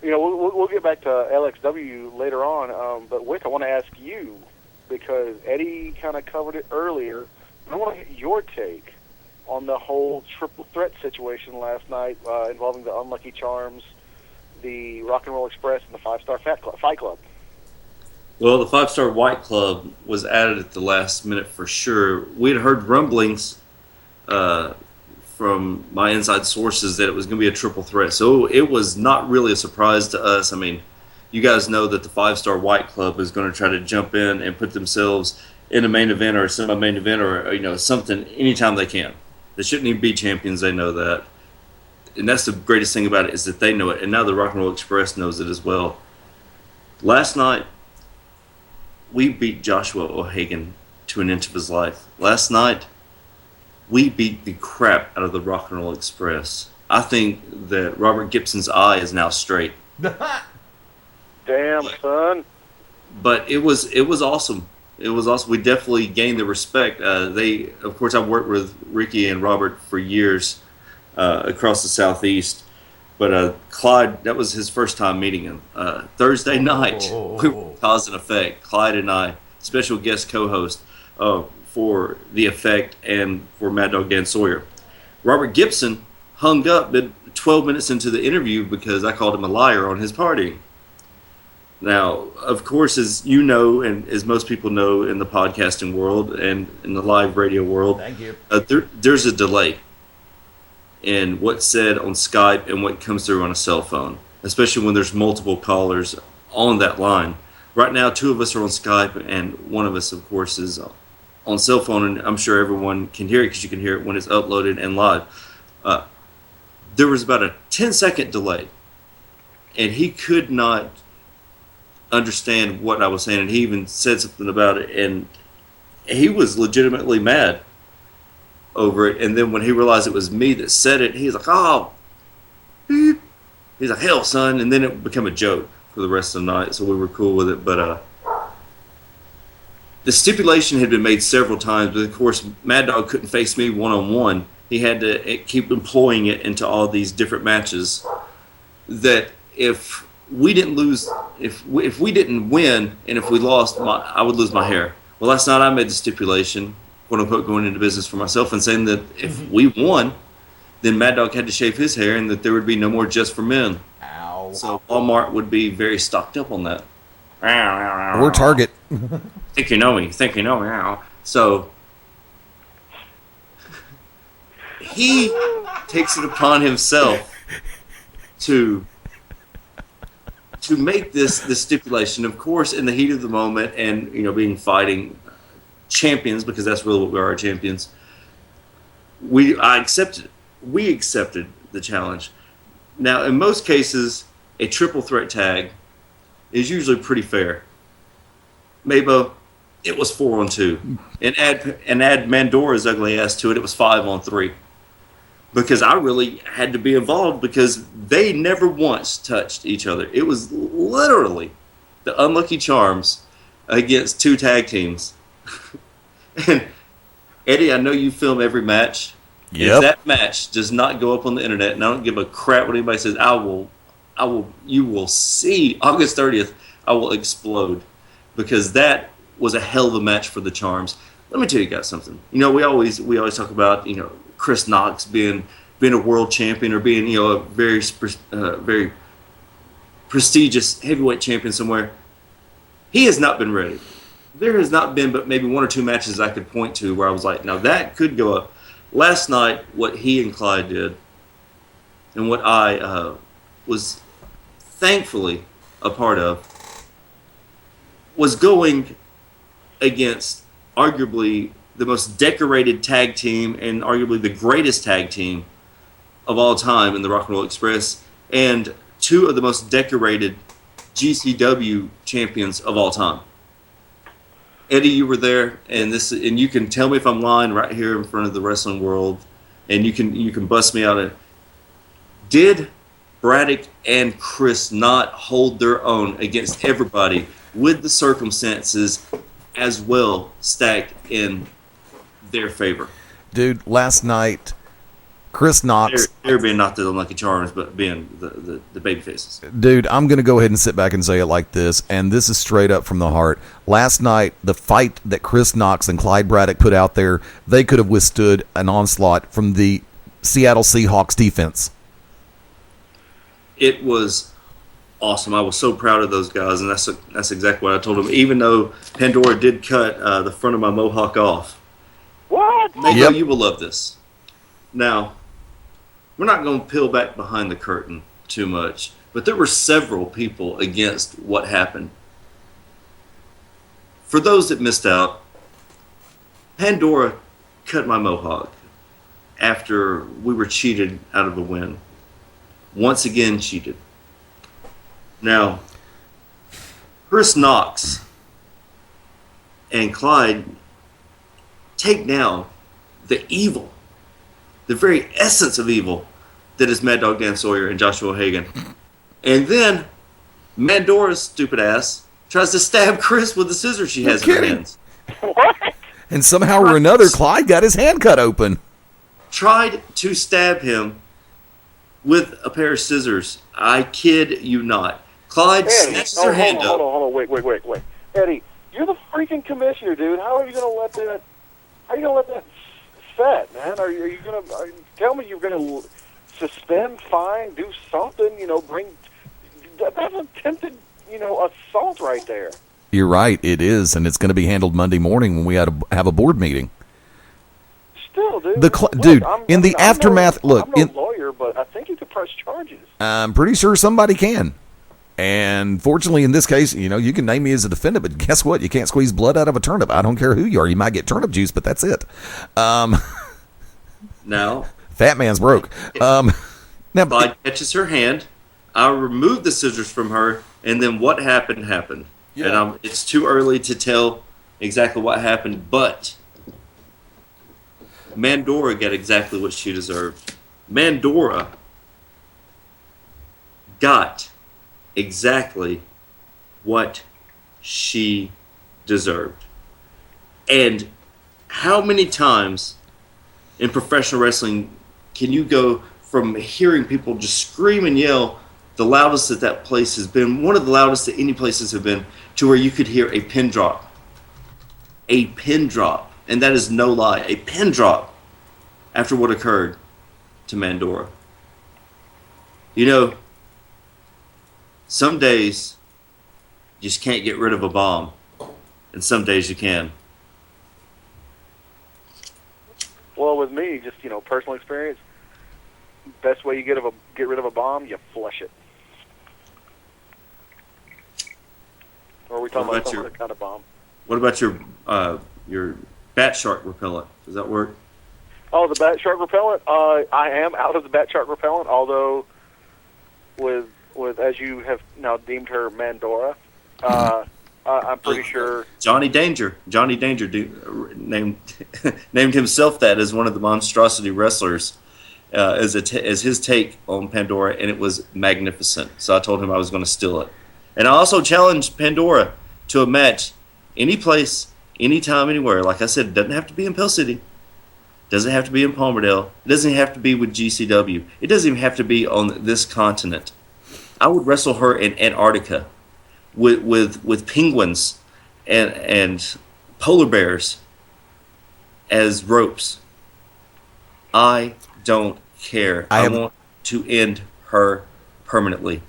we'll get back to LXW later on. But, Wick, I want to ask you, because Eddie kind of covered it earlier. I want to get your take on the whole triple threat situation last night involving the Unlucky Charms, the Rock and Roll Express, and the 5-Star Fight Club. Well, the 5-Star White Club was added at the last minute for sure. We'd heard rumblings from my inside sources that it was going to be a triple threat. So it was not really a surprise to us. I mean, you guys know that the 5-Star White Club is going to try to jump in and put themselves in a main event or a semi-main event or something anytime they can. They shouldn't even be champions. They know that. And that's the greatest thing about it, is that they know it. And now the Rock and Roll Express knows it as well. Last night, we beat Joshua O'Hagan to an inch of his life. Last night, we beat the crap out of the Rock and Roll Express. I think that Robert Gibson's eye is now straight. Damn, son. But it was awesome. It was awesome. We definitely gained the respect. Of course, I've worked with Ricky and Robert for years across the Southeast. But Clyde, that was his first time meeting him. Thursday night, Cause and Effect. Clyde and I, special guest co-host for The Effect and for Mad Dog Dan Sawyer. Robert Gibson hung up 12 minutes into the interview because I called him a liar on his partying. Now, of course, as you know, and as most people know in the podcasting world and in the live radio world, thank you. There's a delay in what's said on Skype and what comes through on a cell phone, especially when there's multiple callers on that line. Right now, 2 of us are on Skype, and one of us, of course, is on cell phone, and I'm sure everyone can hear it because you can hear it when it's uploaded and live. There was about a 10-second delay, and he could not understand what I was saying, and he even said something about it, and he was legitimately mad over it. And then when he realized it was me that said it, he's like, oh, beep. He's like, hell, son. And then it became a joke for the rest of the night, so we were cool with it. But the stipulation had been made several times, but of course Mad Dog couldn't face me one-on-one he had to keep employing it into all these different matches. That if we didn't lose, if we didn't win, and if we lost, I would lose my hair. Well, last night I made the stipulation, quote unquote, going into business for myself and saying that if we won, then Mad Dog had to shave his hair and that there would be no more Just for Men. Ow. So Walmart would be very stocked up on that. Or Target. Think you know me. Think you know me now. So he takes it upon himself to make this stipulation, of course, in the heat of the moment, and being fighting champions, because that's really what we are, champions. We accepted the challenge. Now, in most cases, a triple threat tag is usually pretty fair. MaBo, it was 4-on-2, and add Mandora's ugly ass to it. It was 5-on-3. Because I really had to be involved because they never once touched each other. It was literally the Unlucky Charms against 2 tag teams. And Eddie, I know you film every match. Yep. If that match does not go up on the internet, and I don't give a crap what anybody says, you will see August 30th, I will explode. Because that was a hell of a match for the Charms. Let me tell you guys something. We always talk about, Chris Knox being a world champion or being a very prestigious heavyweight champion somewhere. He has not been ready. There has not been but maybe 1 or 2 matches I could point to where I was like, now that could go up. Last night, what he and Clyde did, and what I was thankfully a part of, was going against arguably the most decorated tag team and arguably the greatest tag team of all time in the Rock and Roll Express, and 2 of the most decorated GCW champions of all time. Eddie, you were there, and you can tell me if I'm lying right here in front of the wrestling world, and you can bust me out. Did Braddock and Chris not hold their own against everybody with the circumstances as well stacked in their favor? Dude, last night, Chris Knox... They're being not the Unlucky Charms, but being the baby faces. Dude, I'm going to go ahead and sit back and say it like this, and this is straight up from the heart. Last night, the fight that Chris Knox and Clyde Braddock put out there, they could have withstood an onslaught from the Seattle Seahawks defense. It was awesome. I was so proud of those guys, and that's exactly what I told them. Even though Pandora did cut the front of my mohawk off. What? MaBo, you will love this. Now, we're not going to peel back behind the curtain too much, but there were several people against what happened. For those that missed out, Pandora cut my mohawk after we were cheated out of a win. Once again cheated. Now, Chris Knox and Clyde take down the evil, the very essence of evil that is Mad Dog Dan Sawyer and Joshua Hagan. And then Mandora's stupid ass tries to stab Chris with the scissors she has in her hands. What? And somehow or another, Clyde got his hand cut open. Tried to stab him with a pair of scissors. I kid you not. Clyde snatches her hand up. Hold on, wait. Eddie, you're the freaking commissioner, dude. How are you going to let that? How are you going to let that set, man? Are you going to tell me you're going to suspend, fine, do something? Bring that's attempted, assault right there. You're right, it is, and it's going to be handled Monday morning when we have a board meeting. Still, dude. Dude, in the aftermath, look. I'm no lawyer, but I think you could press charges. I'm pretty sure somebody can. And fortunately, in this case, you can name me as a defendant, but guess what? You can't squeeze blood out of a turnip. I don't care who you are. You might get turnip juice, but that's it. Now, Fat man's broke. Clyde catches her hand. I remove the scissors from her, and then what happened. Yeah. And it's too early to tell exactly what happened, but Mandora got exactly what she deserved. Mandora got exactly what she deserved. And how many times in professional wrestling can you go from hearing people just scream and yell, the loudest that place has been, one of the loudest that any places have been, to where you could hear a pin drop. A pin drop. And that is no lie. A pin drop after what occurred to Mandora. You know, some days you just can't get rid of a bomb. And some days you can. Well, with me, just, personal experience, best way you get rid of a bomb, you flush it. Or are we talking about some other kind of bomb? What about your bat shark repellent? Does that work? Oh, the bat shark repellent? I am out of the bat shark repellent, although with as you have now deemed her Mandora, I'm pretty sure Johnny Danger named himself that as one of the monstrosity wrestlers as his take on Pandora, and it was magnificent. So I told him I was going to steal it, and I also challenged Pandora to a match, any place, anytime, anywhere. Like I said, it doesn't have to be in Pell City, doesn't have to be in Palmerdale, it doesn't have to be with GCW, it doesn't even have to be on this continent. I would wrestle her in Antarctica with penguins and polar bears as ropes. I don't care. I want to end her permanently.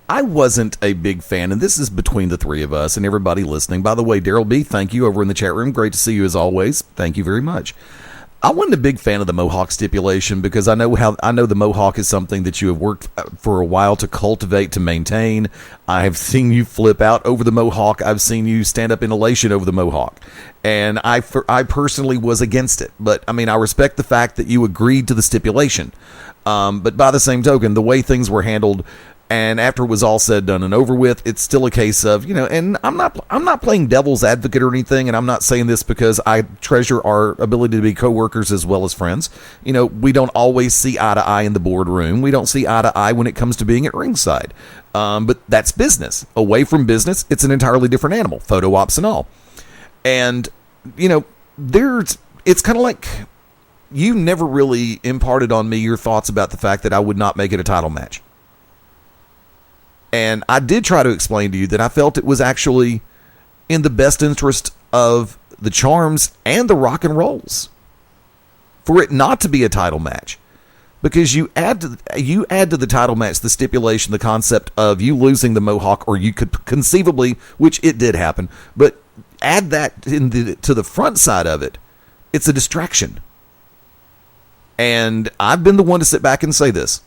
I wasn't a big fan, and this is between the three of us and everybody listening. By the way, Daryl B., thank you over in the chat room. Great to see you as always. Thank you very much. I wasn't a big fan of the Mohawk stipulation because I know the Mohawk is something that you have worked for a while to cultivate, to maintain. I have seen you flip out over the Mohawk. I've seen you stand up in elation over the Mohawk. And I personally was against it. But, I mean, I respect the fact that you agreed to the stipulation. But by the same token, the way things were handled, and after it was all said, done, and over with, it's still a case of, and I'm not playing devil's advocate or anything, and I'm not saying this because I treasure our ability to be coworkers as well as friends. We don't always see eye to eye in the boardroom. We don't see eye to eye when it comes to being at ringside. But that's business. Away from business, it's an entirely different animal, photo ops and all. And, it's kind of like you never really imparted on me your thoughts about the fact that I would not make it a title match. And I did try to explain to you that I felt it was actually in the best interest of the Charms and the Rock and Rolls for it not to be a title match. Because you add to the title match the stipulation, the concept of you losing the Mohawk, or you could conceivably, which it did happen, but add that to the front side of it, it's a distraction. And I've been the one to sit back and say this.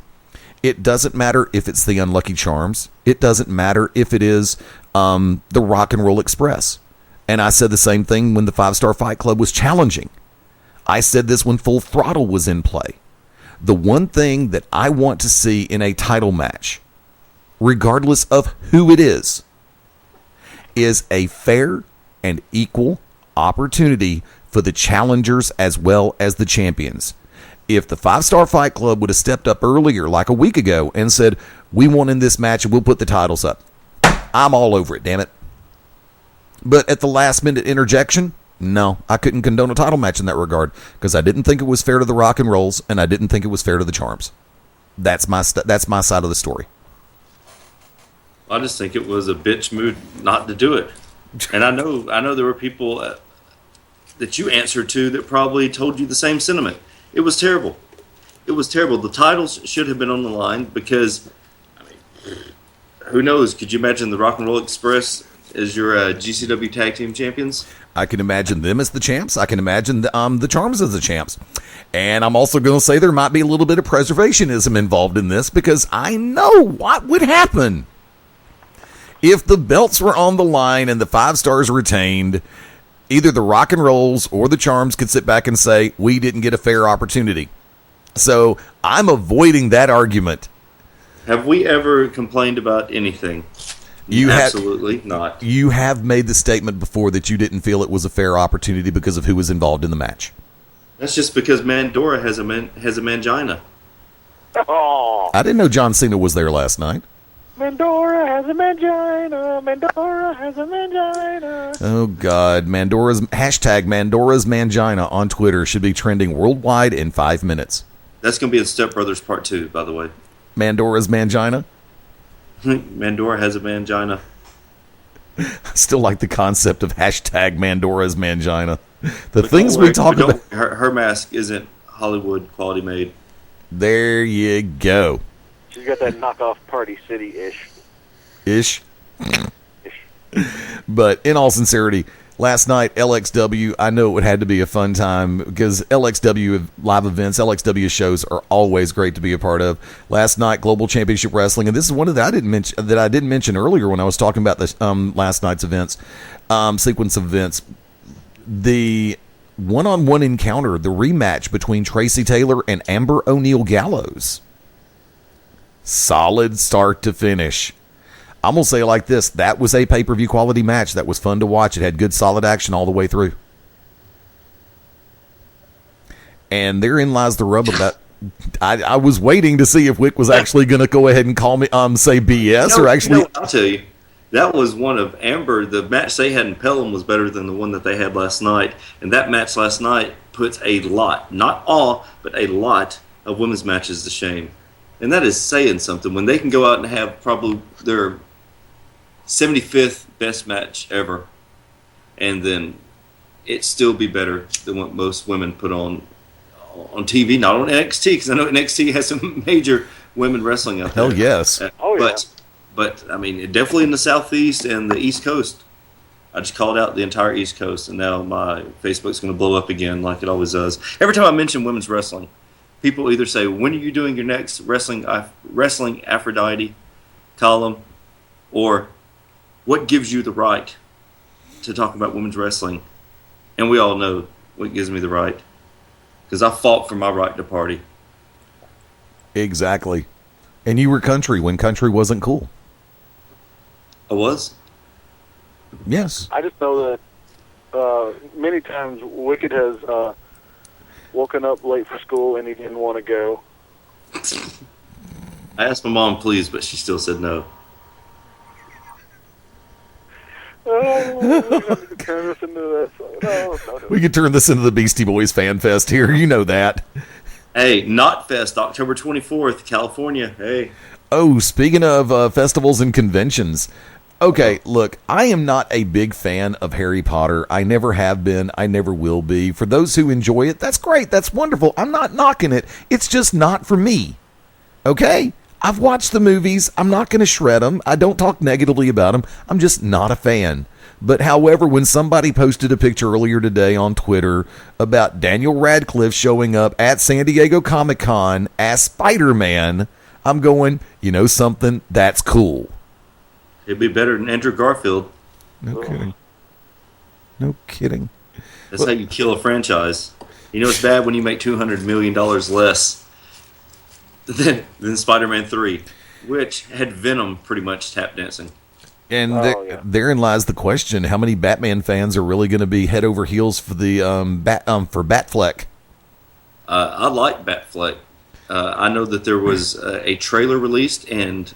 It doesn't matter if it's the Unlucky Charms. It doesn't matter if it is the Rock and Roll Express. And I said the same thing when the 5-Star Fight Club was challenging. I said this when Full Throttle was in play. The one thing that I want to see in a title match, regardless of who it is a fair and equal opportunity for the challengers as well as the champions. If the 5-Star Fight Club would have stepped up earlier, like a week ago, and said, we want in this match and we'll put the titles up, I'm all over it, damn it. But at the last minute interjection, no, I couldn't condone a title match in that regard because I didn't think it was fair to the Rock and Rolls and I didn't think it was fair to the Charms. That's my side of the story. I just think it was a bitch move not to do it. And I know there were people that you answered to that probably told you the same sentiment. It was terrible. It was terrible. The titles should have been on the line because, who knows? Could you imagine the Rock and Roll Express as your GCW Tag Team Champions? I can imagine them as the champs. I can imagine the Charms as the champs. And I'm also going to say there might be a little bit of preservationism involved in this because I know what would happen if the belts were on the line and the 5 stars retained. Either the Rock and Rolls or the Charms could sit back and say, we didn't get a fair opportunity. So I'm avoiding that argument. Have we ever complained about anything? Absolutely not. You have made the statement before that you didn't feel it was a fair opportunity because of who was involved in the match. That's just because Mandora has a mangina. Oh. I didn't know John Cena was there last night. Mandora has a mangina. Mandora has a mangina. Oh, God. Hashtag Mandora's Mangina on Twitter should be trending worldwide in 5 minutes. That's going to be in Step Brothers Part 2, by the way. Mandora's Mangina? Mandora has a mangina. Still like the concept of hashtag Mandora's Mangina. The things we talk about. Her mask isn't Hollywood quality made. There you go. She's got that knockoff Party City-ish. Ish. But in all sincerity, last night, LXW, I know it had to be a fun time because LXW live events, LXW shows are always great to be a part of. Last night, Global Championship Wrestling, and this is one that I didn't mention earlier when I was talking about this last night's events, sequence of events. The one-on-one encounter, the rematch between Tracy Taylor and Amber O'Neil Gallows. Solid start to finish. I'm going to say it like this. That was a pay-per-view quality match. That was fun to watch. It had good, solid action all the way through. And therein lies the rub of that. I was waiting to see if Wick was actually going to go ahead and call me, say BS, or actually. I'll tell you. That was one of Amber. The match they had in Pelham was better than the one that they had last night. And that match last night puts a lot, not all, but a lot of women's matches to shame. And that is saying something. When they can go out and have probably their 75th best match ever, and then it still be better than what most women put on TV, not on NXT, because I know NXT has some major women wrestling out there. Hell yes. But I mean, definitely in the Southeast and the East Coast. I just called out the entire East Coast, and now my Facebook's going to blow up again like it always does. Every time I mention women's wrestling, people either say, when are you doing your next Wrestling Aphrodite column? Or, what gives you the right to talk about women's wrestling? And we all know what gives me the right. Because I fought for my right to party. Exactly. And you were country when country wasn't cool. I was? Yes. I just know that many times Wicked has woken up late for school and he didn't want to go. I asked my mom, please, but she still said no. We could turn this into the Beastie Boys Fan Fest here. You know that. Hey, Knot Fest, October 24th, California. Hey. Oh, speaking of festivals and conventions. Okay, look, I am not a big fan of Harry Potter. I never have been. I never will be. For those who enjoy it, that's great. That's wonderful. I'm not knocking it. It's just not for me. Okay? I've watched the movies. I'm not going to shred them. I don't talk negatively about them. I'm just not a fan. But however, when somebody posted a picture earlier today on Twitter about Daniel Radcliffe showing up at San Diego Comic-Con as Spider-Man, I'm going, you know something? That's cool. It'd be better than Andrew Garfield. No kidding. No kidding. That's how you kill a franchise. You know it's bad when you make $200 million less than Spider-Man 3, which had Venom pretty much tap dancing. And therein lies the question: how many Batman fans are really going to be head over heels for the for Batfleck? I like Batfleck. I know that there was a trailer released, and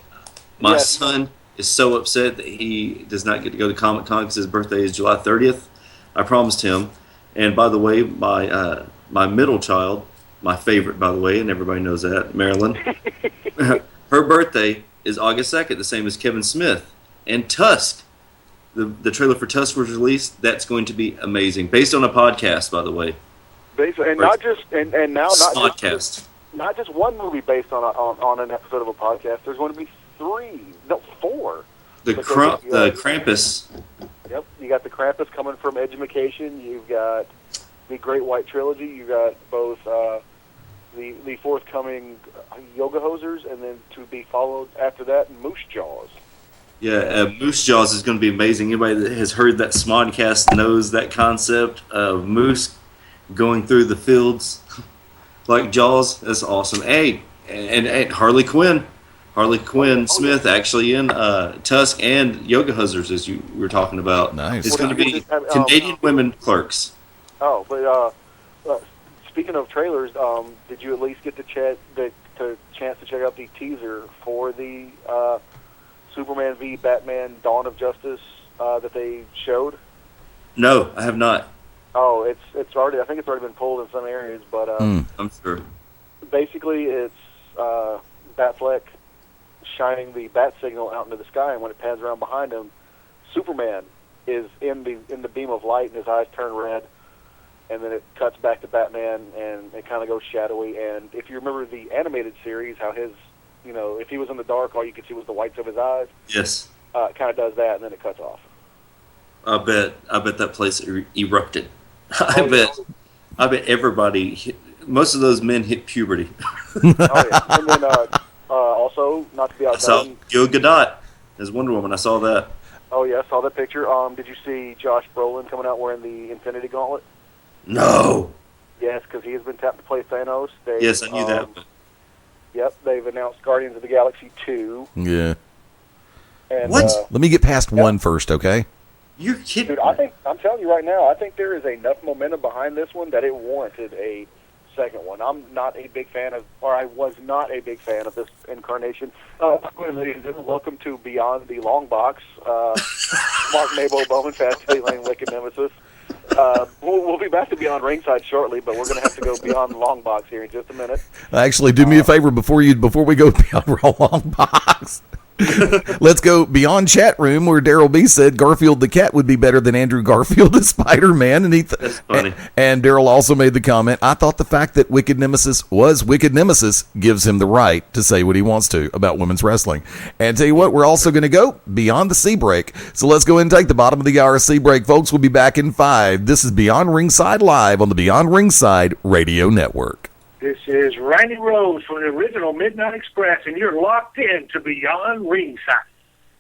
my son is so upset that he does not get to go to Comic-Con because his birthday is July 30th. I promised him. And by the way, my middle child, my favorite, by the way, and everybody knows that, Marilyn, her birthday is August 2nd, the same as Kevin Smith. And Tusk, the trailer for Tusk was released. That's going to be amazing, based on a podcast, by the way. And not just podcast. Not just one movie based on an episode of a podcast. There's going to be 4. The Krampus. Yep, you got the Krampus coming from Edumacation. You've got the Great White Trilogy. You've got both the forthcoming Yoga Hosers, and then to be followed after that, Moose Jaws. Yeah, Moose Jaws is going to be amazing. Anybody that has heard that Smodcast knows that concept of Moose going through the fields like Jaws. That's awesome. Hey, and Harley Quinn Smith actually in Tusk and Yoga Hosers, as you were talking about. Nice. It's going to be Canadian women clerks. Oh, but speaking of trailers, did you at least get the chance to check out the teaser for the Superman v. Batman Dawn of Justice that they showed? No, I have not. Oh, it's already. I think it's already been pulled in some areas, but I'm sure. Basically, it's Batfleck shining the bat signal out into the sky, and when it pans around behind him, Superman is in the beam of light, and his eyes turn red, and then it cuts back to Batman, and it kind of goes shadowy. And if you remember the animated series, how his, if he was in the dark, all you could see was the whites of his eyes. Yes. It kind of does that, and then it cuts off. I bet that place erupted. I bet everybody, most of those men hit puberty. Oh, yeah. And then also, not to be outdone, I saw Gal Gadot as Wonder Woman. I saw that. Oh yeah, I saw that picture. Did you see Josh Brolin coming out wearing the Infinity Gauntlet? No. Yes, because he has been tapped to play Thanos. Yes, I knew that. Yep, they've announced Guardians of the Galaxy 2. Yeah. And, what? Let me get past one first, okay? You're kidding. Dude, I'm telling you right now, I think there is enough momentum behind this one that it warranted a second one. I'm not a big fan of, or I was not a big fan of this incarnation. Ladies and gentlemen, welcome to Beyond the Long Box. Mark, MaBo, Bowman, Eddie Layne, Wicked Nemesis. We'll be back to Beyond Ringside shortly, but we're going to have to go beyond the long box here in just a minute. Actually, do me a favor before we go beyond the long box. Let's go beyond chat room where Daryl B said Garfield the cat would be better than Andrew Garfield as Spider-Man, and that's funny. And Daryl also made the comment, I thought the fact that Wicked Nemesis was Wicked Nemesis gives him the right to say what he wants to about women's wrestling. And tell you what, we're also going to go beyond the sea break. So let's go ahead and take the bottom of the hour sea break, folks. We'll be back in 5. This is Beyond Ringside live on the Beyond Ringside Radio Network. This is Randy Rose from the original Midnight Express, and you're locked in to Beyond Ringside.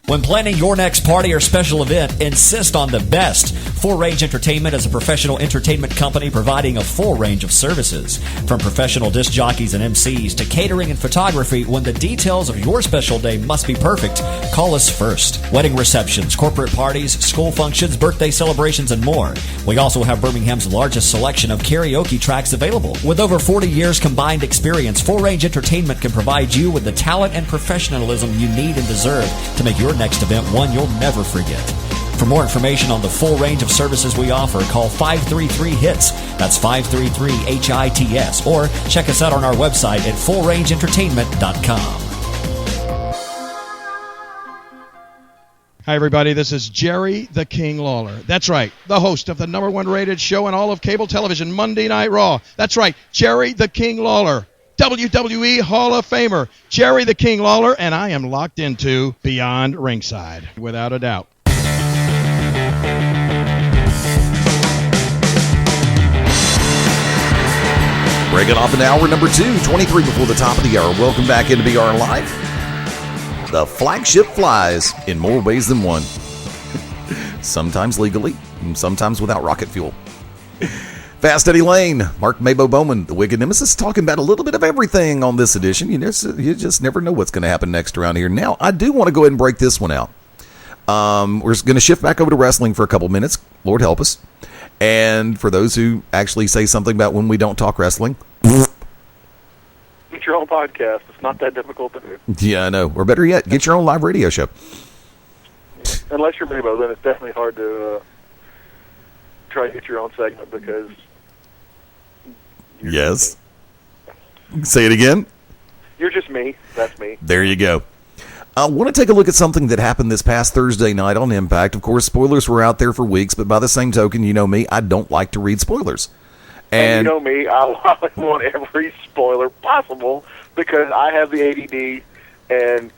When planning your next party or special event, insist on the best. Full Range Entertainment is a professional entertainment company providing a full range of services. From professional disc jockeys and MCs to catering and photography, when the details of your special day must be perfect, call us first. Wedding receptions, corporate parties, school functions, birthday celebrations, and more. We also have Birmingham's largest selection of karaoke tracks available. With over 40 years combined experience, Full Range Entertainment can provide you with the talent and professionalism you need and deserve to make your next event one you'll never forget. For more information on the full range of services we offer, call 533-HITS. That's 533-HITS. Or check us out on our website at fullrangeentertainment.com. Hi, everybody. This is Jerry the King Lawler. That's right, the host of the #1 rated show in all of cable television, Monday Night Raw. That's right, Jerry the King Lawler. WWE Hall of Famer, Jerry the King Lawler, and I am locked into Beyond Ringside, without a doubt. Breaking off in hour number 2, 23 before the top of the hour. Welcome back into BR Live. The flagship flies in more ways than one. Sometimes legally, and sometimes without rocket fuel. Fast Eddie Layne, Mark MaBo Bowman, the Wicked Nemesis, talking about a little bit of everything on this edition. You just never know what's going to happen next around here. Now, I do want to go ahead and break this one out. We're going to shift back over to wrestling for a couple minutes. Lord help us. And for those who actually say something about when we don't talk wrestling. Get your own podcast. It's not that difficult to do. Yeah, I know. Or better yet, get your own live radio show. Unless you're MaBo, then it's definitely hard to try to get your own segment because... Yes. Say it again. You're just me. That's me. There you go. I want to take a look at something that happened this past Thursday night on Impact. Of course, spoilers were out there for weeks, but by the same token, you know me, I don't like to read spoilers. And you know me, I want every spoiler possible because I have the ADD and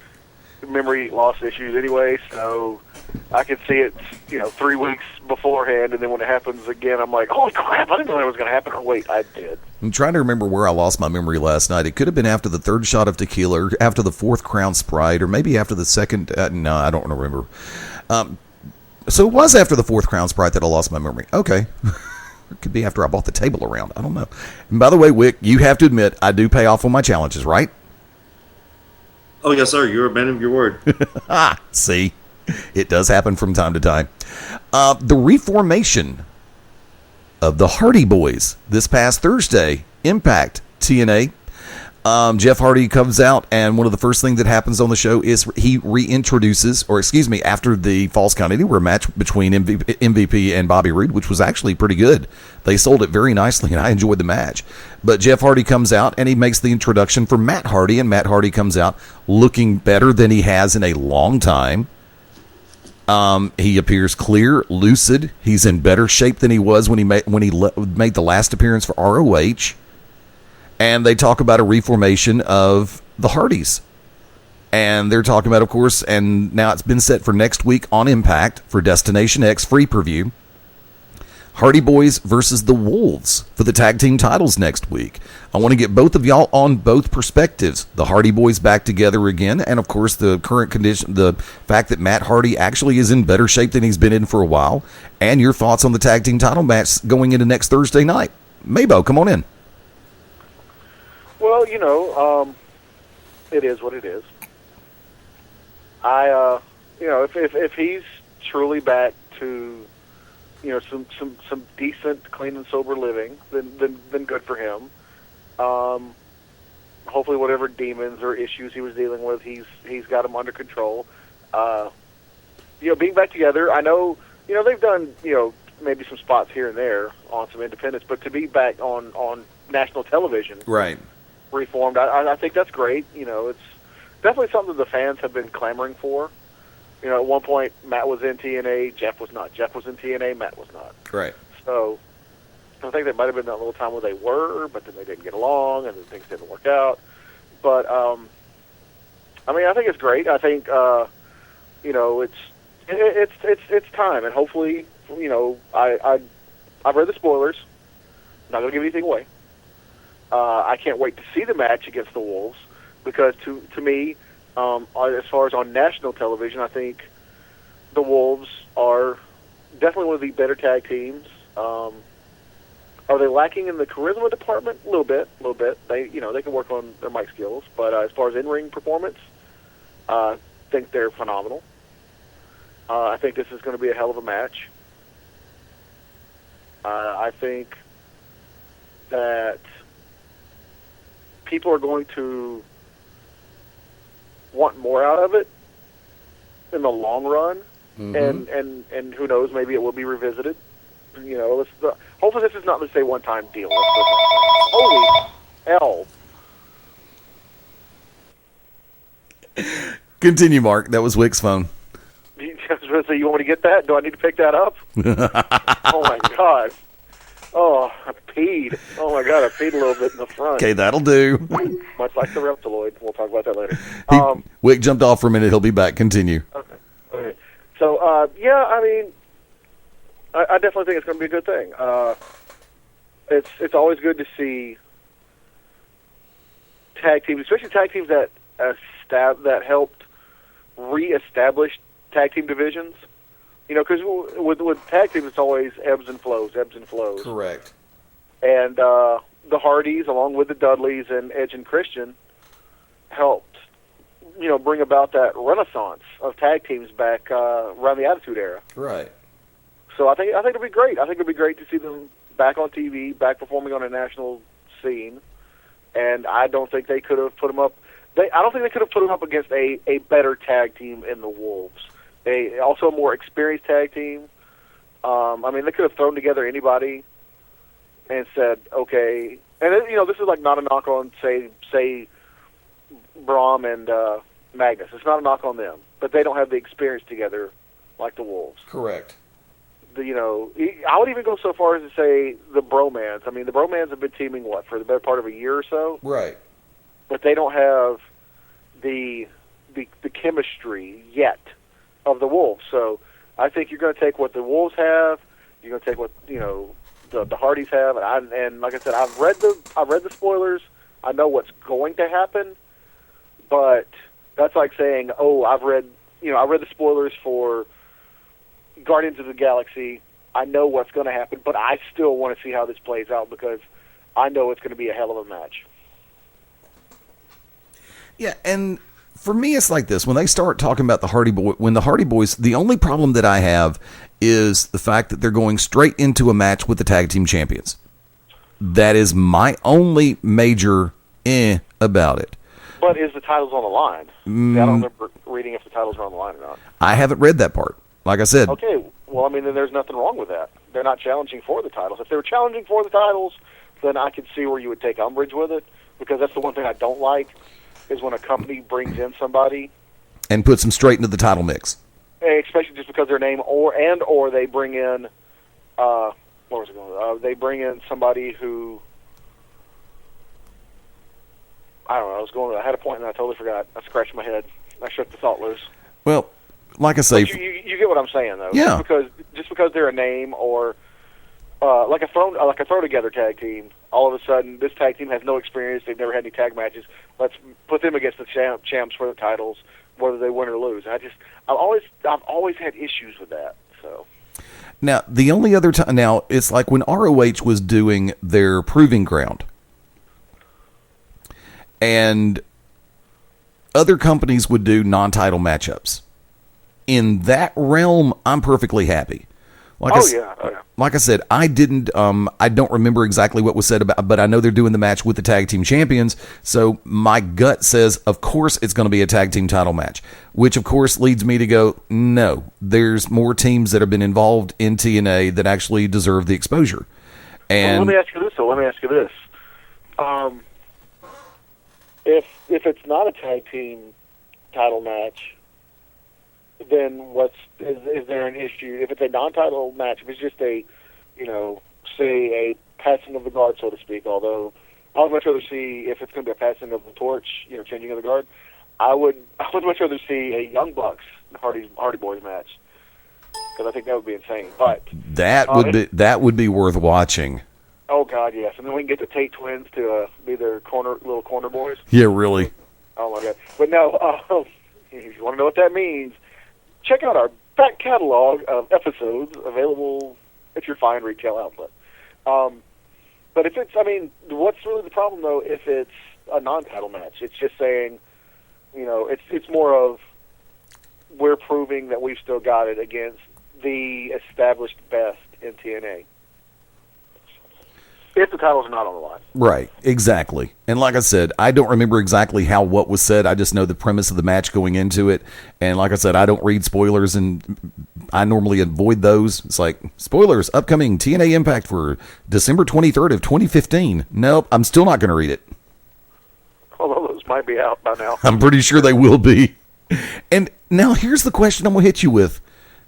memory loss issues anyway, so I can see it, 3 weeks beforehand, and then when it happens again, I'm like, holy crap, I didn't know that was going to happen. Oh, wait, I did. I'm trying to remember where I lost my memory last night. It could have been after the 3rd shot of tequila, or after the 4th Crown Sprite, or maybe after the 2nd. No, I don't remember. So it was after the 4th Crown Sprite that I lost my memory. Okay. It could be after I bought the table around. I don't know. And by the way, Wick, you have to admit, I do pay off on my challenges, right? Oh, yes, sir. You're a man of your word. See? It does happen from time to time. The reformation of the Hardy Boys this past Thursday, Impact TNA. Jeff Hardy comes out, and one of the first things that happens on the show is he reintroduces, after the Falls Count Anywhere match between MVP and Bobby Roode, which was actually pretty good. They sold it very nicely, and I enjoyed the match. But Jeff Hardy comes out, and he makes the introduction for Matt Hardy, and Matt Hardy comes out looking better than he has in a long time. He appears clear, lucid. He's in better shape than he was when he made the last appearance for ROH. And they talk about a reformation of the Hardys. And they're talking about, of course, and now it's been set for next week on Impact for Destination X free preview. Hardy Boys versus the Wolves for the tag team titles next week. I want to get both of y'all on both perspectives. The Hardy Boys back together again, and of course the current condition, the fact that Matt Hardy actually is in better shape than he's been in for a while, and your thoughts on the tag team title match going into next Thursday night. MaBo, come on in. Well, it is what it is. If he's truly back to, some decent, clean and sober living, then good for him. Hopefully, whatever demons or issues he was dealing with, he's got them under control. Being back together, I know, they've done, maybe some spots here and there on some independents, but to be back on national television, right? Reformed, I think that's great. It's definitely something the fans have been clamoring for. At one point, Matt was in TNA, Jeff was not. Jeff was in TNA, Matt was not. Right. So I think there might have been that little time where they were, but then they didn't get along, and then things didn't work out. But I think it's great. I think it's time, and hopefully, I've read the spoilers. I'm not going to give anything away. I can't wait to see the match against the Wolves because to me, as far as on national television, I think the Wolves are definitely one of the better tag teams. Are they lacking in the charisma department? A little bit. They can work on their mic skills, but as far as in-ring performance, I think they're phenomenal. I think this is going to be a hell of a match. I think that people are going to want more out of it in the long run, and who knows, maybe it will be revisited. Hopefully this is not, let's say, one-time deal. Holy hell. Continue, Mark. That was Wick's phone. So you want me to get that? Do I need to pick that up? Oh, my God. Oh, I peed. Oh, my God, I peed a little bit in the front. Okay, that'll do. Much like the Reptiloid. We'll talk about that later. Wick jumped off for a minute. He'll be back. Continue. Okay. So, I definitely think it's going to be a good thing. It's always good to see tag teams, especially tag teams that helped reestablish tag team divisions. Because with tag teams, it's always ebbs and flows. Correct. And the Hardys, along with the Dudleys and Edge and Christian, helped, bring about that renaissance of tag teams back around the Attitude Era. Right. So I think it'll be great. I think it'll be great to see them back on TV, back performing on a national scene. And I don't think they could have put them up. I don't think they could have put them up against a better tag team in the Wolves. Also a more experienced tag team. They could have thrown together anybody and said, okay. And this is like not a knock on say Braum and Magnus. It's not a knock on them, but they don't have the experience together like the Wolves. Correct. I would even go so far as to say the Bromans. The Bromans have been teaming for the better part of a year or so. Right. But they don't have the chemistry yet of the Wolves. So I think you're going to take what the Wolves have. You're going to take what the Hardys have, and like I said, I've read the spoilers. I know what's going to happen, but that's like saying, I've read the spoilers for Guardians of the Galaxy. I know what's going to happen, but I still want to see how this plays out because I know it's going to be a hell of a match. Yeah, and for me, it's like this. When they start talking about the Hardy Boys, the only problem that I have is the fact that they're going straight into a match with the tag team champions. That is my only major about it. But is the titles on the line? I don't remember reading if the titles are on the line or not. I haven't read that part. Like I said. Okay, well, I mean, then there's nothing wrong with that. They're not challenging for the titles. If they were challenging for the titles, then I could see where you would take umbrage with it, because that's the one thing I don't like, is when a company brings in somebody and puts them straight into the title mix. Especially just because their name, or they bring in, what was it going? They bring in somebody who, I don't know. I had a point and I totally forgot. I scratched my head. I shook the thought loose. Well, like I say, you get what I'm saying, though. Yeah. Just because they're a name, or like a throw together tag team. All of a sudden, this tag team has no experience. They've never had any tag matches. Let's put them against the champs for the titles, whether they win or lose. I've always had issues with that. So now the only other time, now it's like when ROH was doing their Proving Ground, and other companies would do non-title matchups. In that realm, I'm perfectly happy. Like I said, I don't remember exactly what was said about, but I know they're doing the match with the tag team champions. So my gut says, of course, it's going to be a tag team title match, which of course leads me to go, no, there's more teams that have been involved in TNA that actually deserve the exposure. And let me ask you this. If it's not a tag team title match, then is there an issue? If it's a non-title match, if it's just a, say a passing of the guard, so to speak, although I would much rather see, if it's going to be a passing of the torch, changing of the guard, I would much rather see a Young Bucks Hardy Boys match, because I think that would be insane. But that would be worth watching. Oh God, yes, and then we can get the Tate twins to be their little corner boys. Yeah, really. Oh my God! But no, if you want to know what that means, check out our back catalog of episodes available at your fine retail outlet. But if what's really the problem though? If it's a non-title match, it's just saying, it's more of we're proving that we've still got it against the established best in TNA. If the titles are not on the line. Right, exactly. And like I said, I don't remember exactly what was said. I just know the premise of the match going into it. And like I said, I don't read spoilers, and I normally avoid those. It's like, spoilers, upcoming TNA Impact for December 23rd of 2015. Nope, I'm still not going to read it. Although those might be out by now. I'm pretty sure they will be. And now here's the question I'm going to hit you with,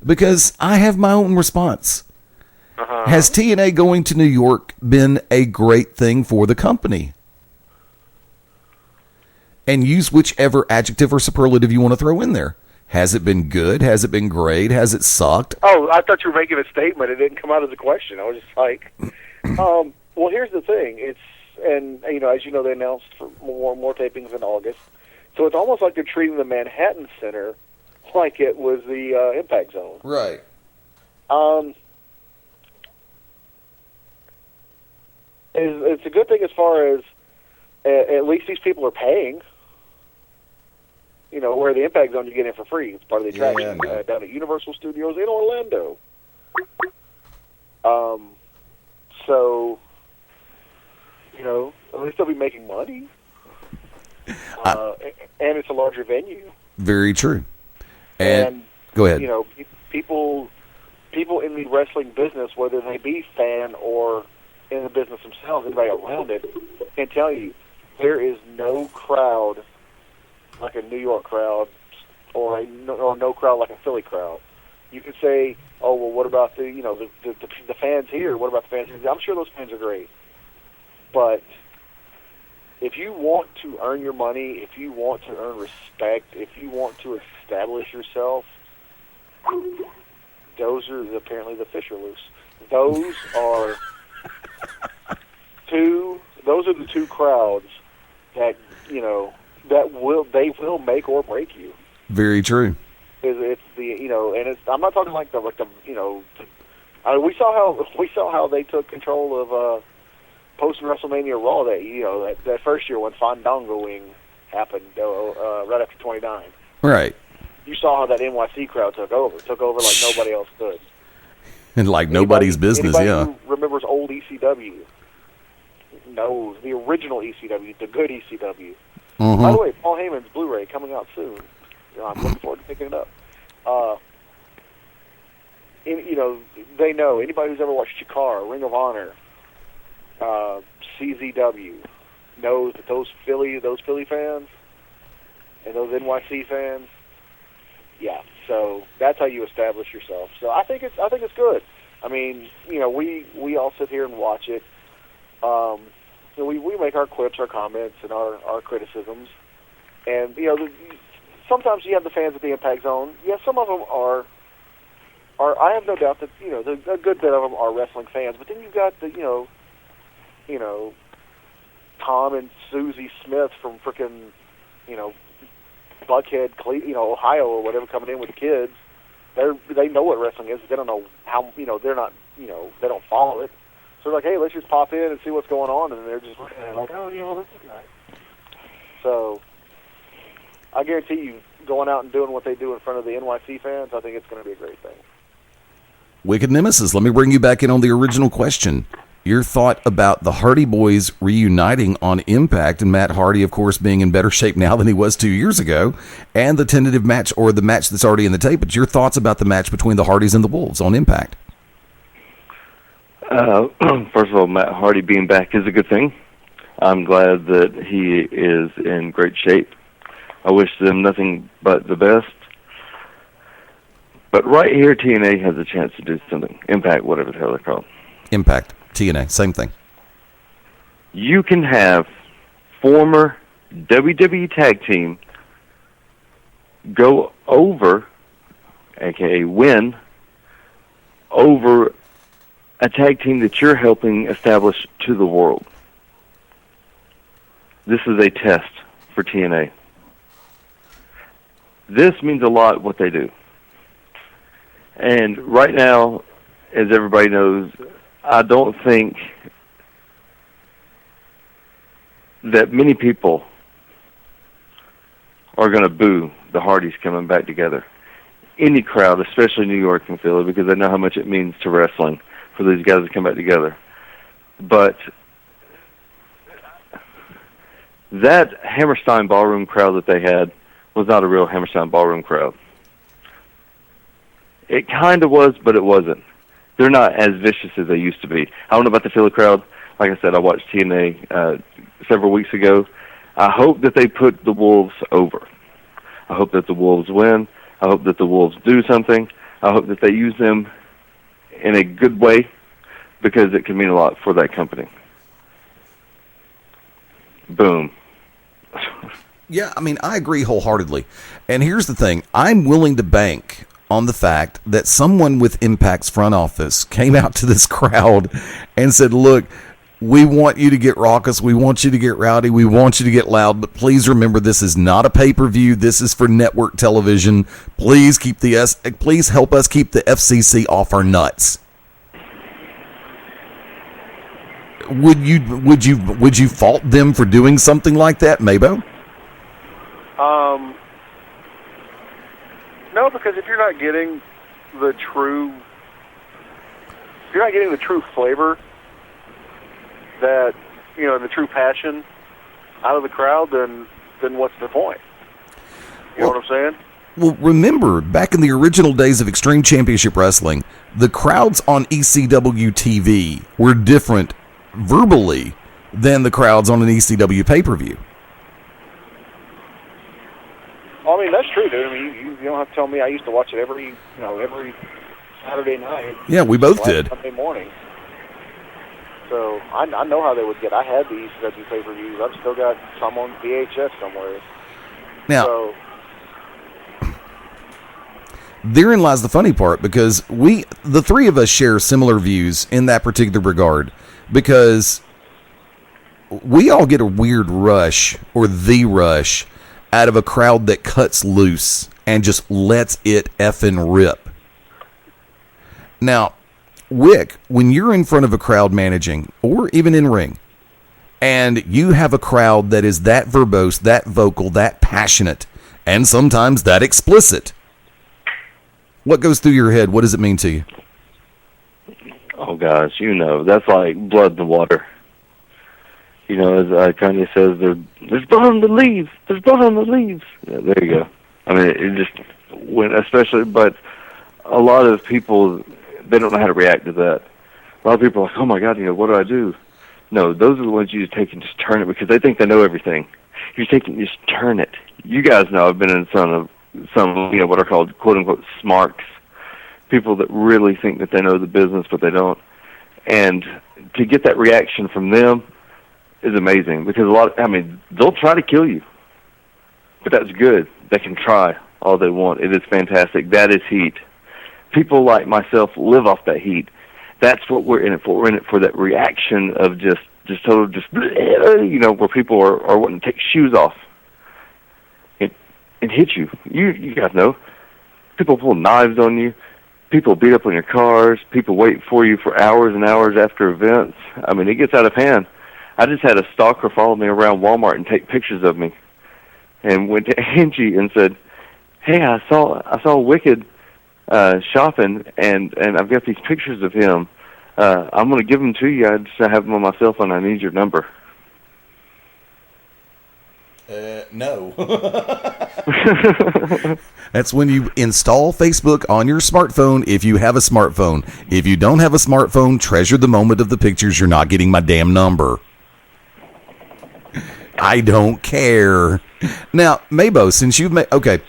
because I have my own response. Has TNA going to New York been a great thing for the company? And use whichever adjective or superlative you want to throw in there. Has it been good? Has it been great? Has it sucked? Oh, I thought you were making a statement. It didn't come out as a question. I was just like, well, here's the thing. As you know, they announced for more tapings in August. So it's almost like they're treating the Manhattan Center like it was the Impact Zone. Right. It's a good thing as far as at least these people are paying. Where the Impact Zone you get in for free. It's part of the attraction down at Universal Studios in Orlando. So, at least they'll be making money. And it's a larger venue. Very true. And go ahead. People in the wrestling business, whether they be fan or in the business themselves, anybody around it, can tell you there is no crowd like a New York crowd or no crowd like a Philly crowd. You can say, oh, well, what about the fans here? What about the fans here? I'm sure those fans are great. But if you want to earn your money, if you want to earn respect, if you want to establish yourself, those are apparently the fish are loose. Those are the two crowds that they will make or break you. Very true. It's I'm not talking like the we saw how they took control of post WrestleMania Raw that first year when Fandangoing happened right after 29. Right. You saw how that NYC crowd took over like nobody else could. And like nobody's business, anybody who remembers old ECW, knows the original ECW, the good ECW. Mm-hmm. By the way, Paul Heyman's Blu-ray coming out soon. I'm looking forward to picking it up. They know, anybody who's ever watched Chikara, Ring of Honor, CZW, knows that those Philly fans and those NYC fans, yeah. So that's how you establish yourself. So I think it's good. I mean, we all sit here and watch it. We make our quips, our comments, and our criticisms. And sometimes you have the fans at the Impact Zone. Yeah, some of them are. I have no doubt that a good bit of them are wrestling fans. But then you've got the Tom and Susie Smith from frickin' Buckhead, Ohio or whatever, coming in with the kids. They know what wrestling is. They don't know how. They're not. They don't follow it. So they're like, hey, let's just pop in and see what's going on, and they're just looking at it like, oh, this is nice. So I guarantee you, going out and doing what they do in front of the NYC fans, I think it's going to be a great thing. Wicked Nemesis, let me bring you back in on the original question. Your thought about the Hardy Boys reuniting on Impact, and Matt Hardy, of course, being in better shape now than he was 2 years ago, and the tentative match, or the match that's already in the tape, but your thoughts about the match between the Hardys and the Wolves on Impact? First of all, Matt Hardy being back is a good thing. I'm glad that he is in great shape. I wish them nothing but the best. But right here, TNA has a chance to do something. Impact, whatever the hell they're called. Impact, TNA, same thing. You can have former WWE Tag Team go over, a.k.a. win, over a tag team that you're helping establish to the world. This is a test for TNA. This means a lot what they do. And right now, as everybody knows, I don't think that many people are going to boo the Hardys coming back together. Any crowd, especially New York and Philly, because they know how much it means to wrestling for these guys to come back together. But that Hammerstein Ballroom crowd that they had was not a real Hammerstein Ballroom crowd. It kind of was, but it wasn't. They're not as vicious as they used to be. I don't know about the Philly crowd. Like I said, I watched TNA several weeks ago. I hope that they put the Wolves over. I hope that the Wolves win. I hope that the Wolves do something. I hope that they use them in a good way, because it can mean a lot for that company. Boom. Yeah, I mean, I agree wholeheartedly. And here's the thing. I'm willing to bank on the fact that someone with Impact's front office came out to this crowd and said, look, we want you to get raucous, we want you to get rowdy, we want you to get loud, but please remember, this is not a pay-per-view, this is for network television. Please please help us keep the FCC off our nuts. Would you fault them for doing something like that, MaBo? No, because if you're not getting the true flavor, that the true passion out of the crowd, then what's the point? You know what I'm saying? Well, remember, back in the original days of Extreme Championship Wrestling, the crowds on ECW TV were different verbally than the crowds on an ECW pay-per-view. Well, I mean, that's true, dude. I mean, you don't have to tell me. I used to watch it every Saturday night. Yeah, we both did. Sunday morning. So I know how they would get. I had the ECW pay-per-views. I've still got some on VHS somewhere. Now, therein lies the funny part, because the three of us share similar views in that particular regard, because we all get a weird rush, or the rush, out of a crowd that cuts loose and just lets it effing rip. Now, Wick, when you're in front of a crowd managing, or even in ring, and you have a crowd that is that verbose, that vocal, that passionate, and sometimes that explicit, what goes through your head? What does it mean to you? Oh, gosh, that's like blood in the water. as Kanye says, there's blood on the leaves. There's blood on the leaves. Yeah, there you go. I mean, it just went, especially, but a lot of people, they don't know how to react to that. A lot of people are like, oh my God, what do I do? No, those are the ones you just take and just turn it, because they think they know everything. You take it and just turn it. You guys know I've been in some what are called quote unquote smarks, people that really think that they know the business, but they don't. And to get that reaction from them is amazing, because they'll try to kill you, but that's good. They can try all they want. It is fantastic. That is heat. People like myself live off that heat. That's what we're in it for. We're in it for that reaction of just total, where people are wanting to take shoes off and hit you. You guys know. People pull knives on you. People beat up on your cars. People wait for you for hours and hours after events. I mean, it gets out of hand. I just had a stalker follow me around Walmart and take pictures of me, and went to Angie and said, "Hey, I saw Wicked shopping, and I've got these pictures of him. I'm going to give them to you. I just have them on my cell phone. I need your number." No. That's when you install Facebook on your smartphone, if you have a smartphone. If you don't have a smartphone, treasure the moment of the pictures. You're not getting my damn number. I don't care. Now, MaBo, since you've made... Okay,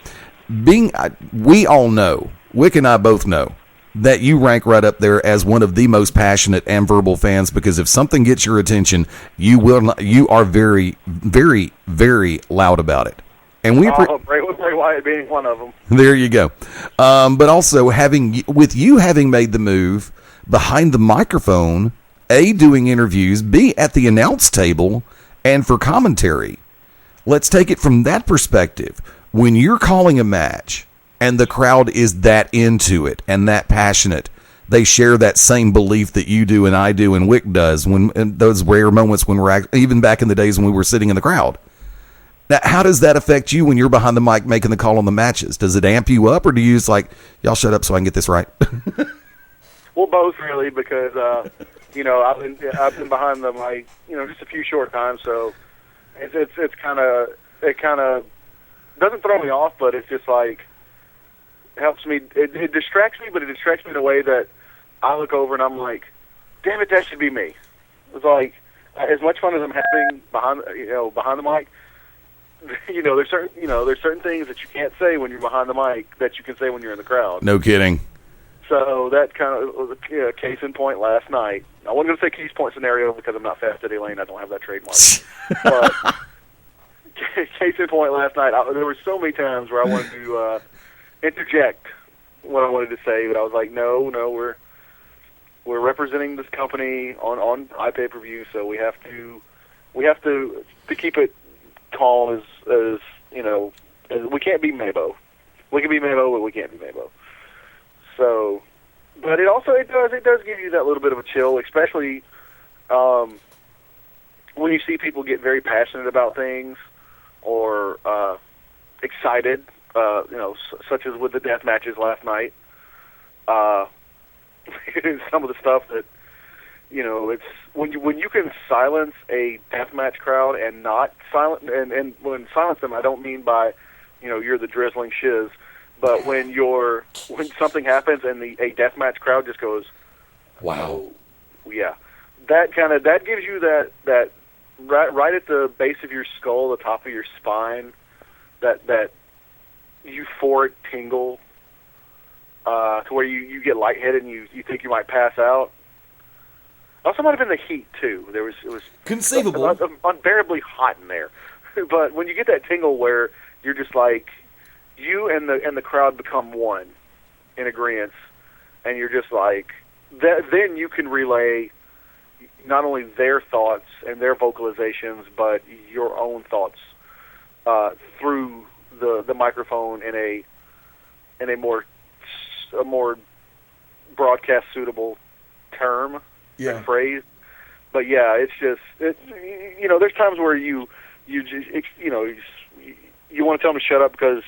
we all know, Wick and I both know, that you rank right up there as one of the most passionate and verbal fans, because if something gets your attention, you are very, very, very loud about it. And Bray Wyatt being one of them. There you go. But also, with you having made the move behind the microphone, A, doing interviews, B, at the announce table, and for commentary. Let's take it from that perspective. When you're calling a match and the crowd is that into it and that passionate, they share that same belief that you do and I do and Wick does, in those rare moments when even back in the days when we were sitting in the crowd. Now, how does that affect you when you're behind the mic making the call on the matches? Does it amp you up, or do you just like, y'all shut up so I can get this right? Well, both really, because I've been behind the mic, just a few short times, so it kind of doesn't throw me off, but it's just like helps me. It distracts me, but it distracts me in a way that I look over and I'm like, damn it, that should be me. It's like as much fun as I'm having behind the mic. There's certain things that you can't say when you're behind the mic that you can say when you're in the crowd. No kidding. So that kind of was a case in point last night. I wasn't going to say case point scenario because I'm not Fast Eddie Layne. I don't have that trademark. But case in point last night, there were so many times where I wanted to interject what I wanted to say, but I was like, no, we're representing this company on iPay-per-view, so we have to keep it calm as we can't be MaBo. We can be MaBo, but we can't be MaBo. So, but it does give you that little bit of a chill, especially when you see people get very passionate about things or excited, such as with the death matches last night. Some of the stuff that it's when you can silence a deathmatch crowd and not silent, and when silence them, I don't mean by you're the drizzling shiz. But when something happens and a deathmatch crowd just goes, wow, yeah, that gives you that right at the base of your skull, the top of your spine, that euphoric tingle, to where you get lightheaded and you think you might pass out. Also, might have been the heat too. It was conceivable, unbearably hot in there. But when you get that tingle where you're just like, you and the crowd become one in agreement, and you're just like, then you can relay not only their thoughts and their vocalizations, but your own thoughts through the microphone in a more broadcast suitable term and phrase. But yeah, it's just there's times where you want to tell them to shut up because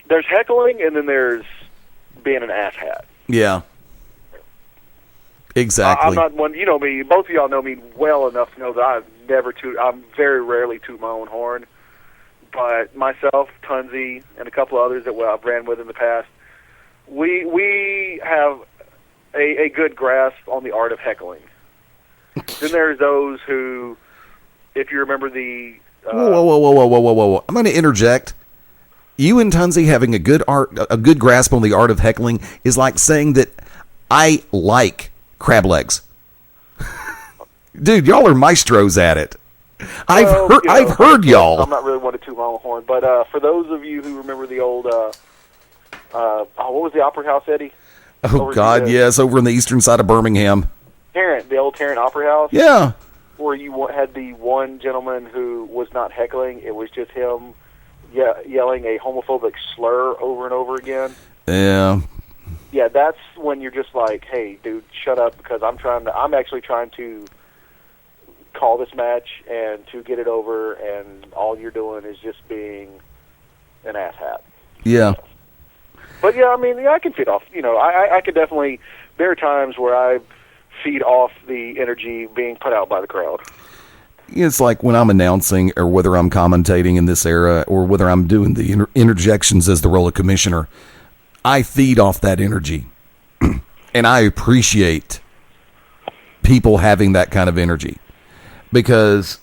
there's heckling, and then there's being an asshat. Yeah. Exactly. I'm not one. You know me. Both of y'all know me well enough to know that I'm very rarely toot my own horn. But myself, Tunzi, and a couple others that I've ran with in the past, we have a good grasp on the art of heckling. Then there's those who, if you remember the whoa. I'm going to interject. You and Tunzi having a good grasp on the art of heckling is like saying that I like crab legs. Dude, y'all are maestros at it. I've heard y'all. I'm not really one to toot my own horn, but for those of you who remember the old, what was the Opera House, Eddie? Oh, God, yes, over on the eastern side of Birmingham. Tarrant, the old Tarrant Opera House? Yeah. Where you had the one gentleman who was not heckling. It was just him yelling a homophobic slur over and over again. Yeah. Yeah, that's when you're just like, hey, dude, shut up, because I'm actually trying to call this match and to get it over, and all you're doing is just being an asshat. Yeah. But yeah, I mean, I can feed off. I could definitely. There are times where I feed off the energy being put out by the crowd. It's like when I'm announcing, or whether I'm commentating in this era, or whether I'm doing the interjections as the role of commissioner, I feed off that energy, and I appreciate people having that kind of energy, because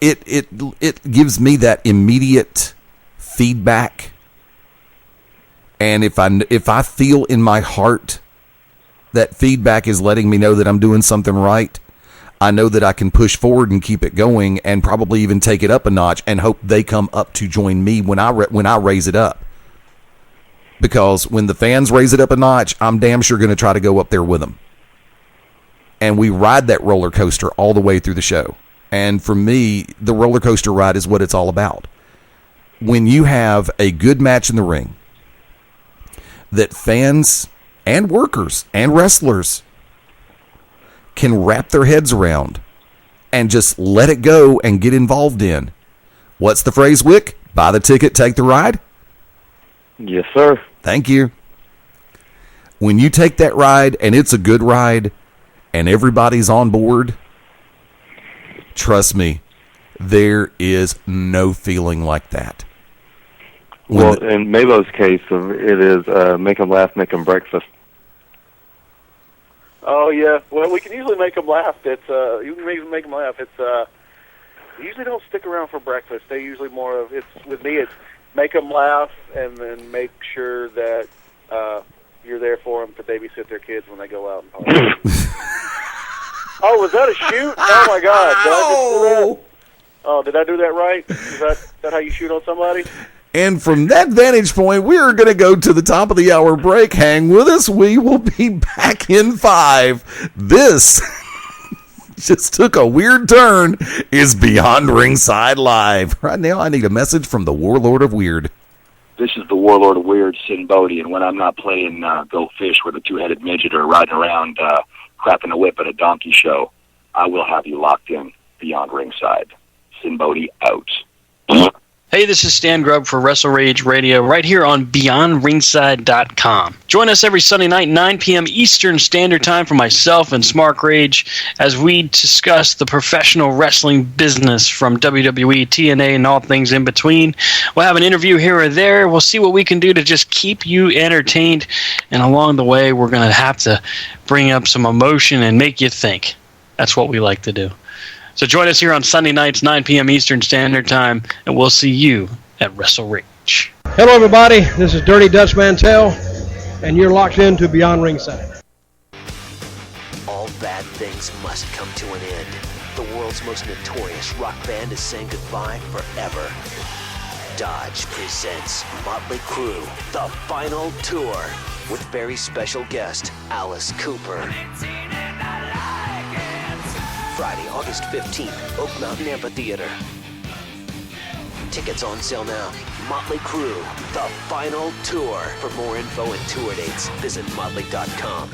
it gives me that immediate feedback. And if I feel in my heart that feedback is letting me know that I'm doing something right, I know that I can push forward and keep it going, and probably even take it up a notch, and hope they come up to join me when I raise it up. Because when the fans raise it up a notch, I'm damn sure going to try to go up there with them. And we ride that roller coaster all the way through the show. And for me, the roller coaster ride is what it's all about. When you have a good match in the ring that fans and workers and wrestlers can wrap their heads around and just let it go and get involved in. What's the phrase, Wick? Buy the ticket, take the ride? Yes, sir. Thank you. When you take that ride and it's a good ride and everybody's on board, trust me, there is no feeling like that. Well, in MaBo's case, it is make them laugh, make them breakfast. Oh yeah, well we can usually make them laugh. It's you can make them laugh. It's they usually don't stick around for breakfast. They usually more of with me. It's make them laugh and then make sure that you're there for them to babysit their kids when they go out and party. Oh, was that a shoot? Oh my God! Did I just do that? Oh, did I do that right? Is that how you shoot on somebody? And from that vantage point, we are going to go to the top of the hour break. Hang with us. We will be back in 5. This just took a weird turn. Is Beyond Ringside Live. Right now, I need a message from the Warlord of Weird. This is the Warlord of Weird, Sin Bodie, and when I'm not playing Go Fish with a two-headed midget or riding around crapping a whip at a donkey show, I will have you locked in Beyond Ringside. Sin Bodie out. Hey, this is Stan Grubb for Wrestle Rage Radio right here on BeyondRingside.com. Join us every Sunday night, 9 p.m. Eastern Standard Time for myself and Smart Rage as we discuss the professional wrestling business from WWE, TNA, and all things in between. We'll have an interview here or there. We'll see what we can do to just keep you entertained. And along the way, we're going to have to bring up some emotion and make you think. That's what we like to do. So join us here on Sunday nights, 9 p.m. Eastern Standard Time, and we'll see you at Wrestle Rage. Hello, everybody. This is Dirty Dutch Mantell, and you're locked into Beyond Ringside. All bad things must come to an end. The world's most notorious rock band is saying goodbye forever. Dodge presents Motley Crue, the final tour, with very special guest Alice Cooper. Friday, August 15th, Oak Mountain Amphitheater. Tickets on sale now. Motley Crue, the final tour. For more info and tour dates, visit motley.com.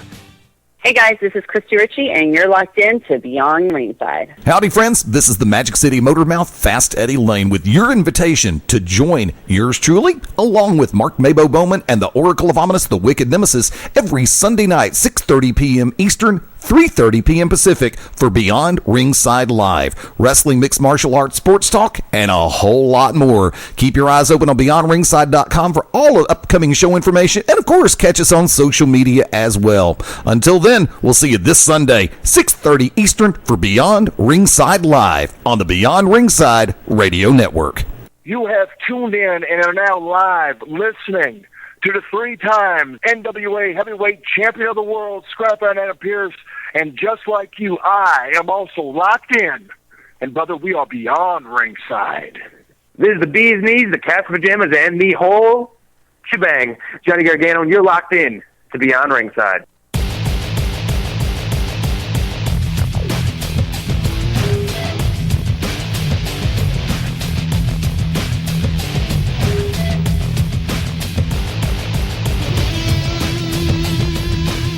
Hey guys, this is Christy Ritchie, and you're locked in to Beyond Ringside. Howdy, friends. This is the Magic City Motormouth, Fast Eddie Layne, with your invitation to join yours truly, along with Mark MaBo Bowman and the Oracle of Ominous, the Wicked Nemesis, every Sunday night, 6:30 p.m. Eastern, 3:30 p.m. Pacific for Beyond Ringside Live. Wrestling, mixed martial arts, sports talk, and a whole lot more. Keep your eyes open on BeyondRingside.com for all of upcoming show information, and of course, catch us on social media as well. Until then, we'll see you this Sunday, 6:30 Eastern for Beyond Ringside Live on the Beyond Ringside Radio Network. You have tuned in and are now live listening to the 3-time NWA Heavyweight Champion of the World, Scrapper and Adam Pearce. And just like you, I am also locked in. And, brother, we are Beyond Ringside. This is the Bee's Knees, the Cats Pajamas, and the whole shebang. Johnny Gargano, and you're locked in to Beyond Ringside.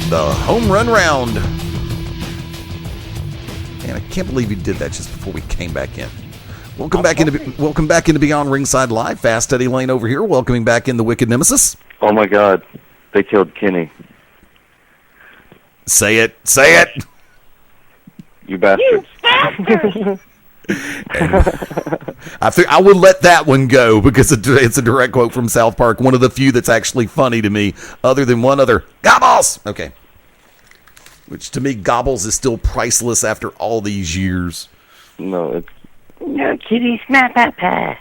The home run round. Man, I can't believe you did that just before we came back in. Welcome back into Beyond Ringside Live. Fast Eddie Layne over here, welcoming back in the Wicked Nemesis. Oh my God, they killed Kenny. Say it. Say it. You bastards. I would let that one go because it's a direct quote from South Park. One of the few that's actually funny to me, other than one other. Gobbles! Okay. Which to me, Gobbles is still priceless after all these years. No, it's... No, kitty, snap that pie.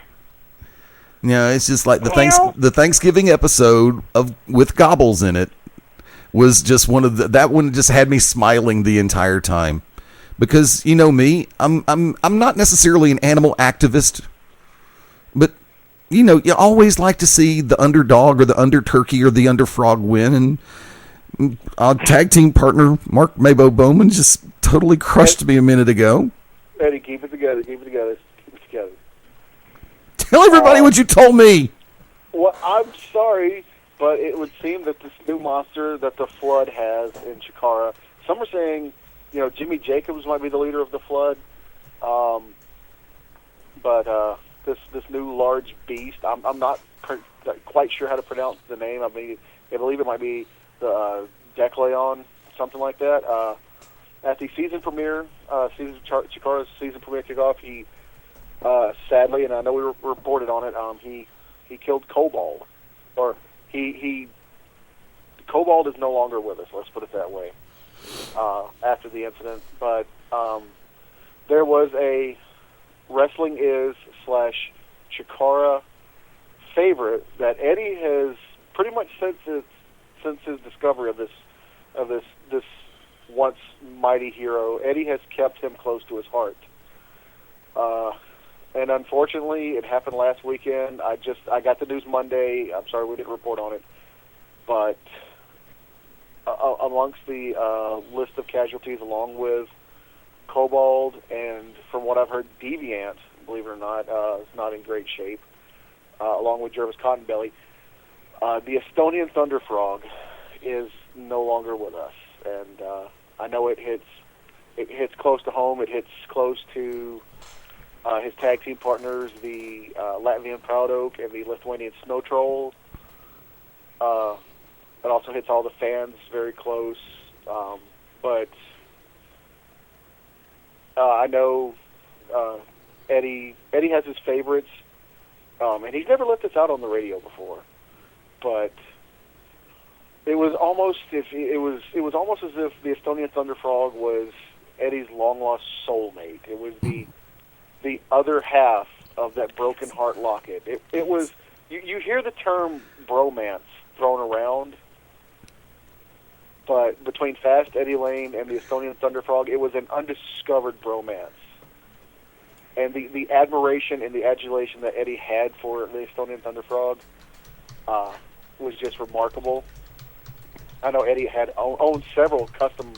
Yeah, it's just like the Thanksgiving episode with Gobbles in it was just one of that one just had me smiling the entire time. Because you know me, I'm not necessarily an animal activist, but you know, you always like to see the underdog or the under turkey or the under frog win, and our tag team partner Mark MaBo Bowman just totally crushed me a minute ago. Eddie, keep it together. Keep it together. Keep it together. Tell everybody what you told me. Well, I'm sorry, but it would seem that this new monster that the Flood has in Chikara, some are saying, you know, Jimmy Jacobs might be the leader of the Flood, but this new large beast, I'm not quite sure how to pronounce the name. I believe it might be the Decleon, something like that. At the season premiere, Chikara's season premiere kickoff, he sadly, and I know we reported on it, he killed Cobalt, or Cobalt is no longer with us. Let's put it that way. After the incident, but there was a Wrestling Is / Chikara favorite that Eddie has pretty much since his discovery of this once mighty hero. Eddie has kept him close to his heart, and unfortunately, it happened last weekend. I got the news Monday. I'm sorry we didn't report on it, but. Amongst the list of casualties, along with Kobold and, from what I've heard, Deviant, believe it or not, is not in great shape, along with Jervis Cottonbelly. The Estonian Thunder Frog is no longer with us, and I know it hits close to home. It hits close to his tag team partners, the Latvian Proud Oak and the Lithuanian Snow Troll. It also hits all the fans very close, but I know Eddie has his favorites, and he's never let this out on the radio before. But it was almost as if the Estonian Thunder Frog was Eddie's long lost soulmate. It was the other half of that broken heart locket. It was you hear the term bromance thrown around. But between Fast Eddie Layne and the Estonian Thunder Frog, it was an undiscovered bromance. And the admiration and the adulation that Eddie had for the Estonian Thunder Frog was just remarkable. I know Eddie had owned several custom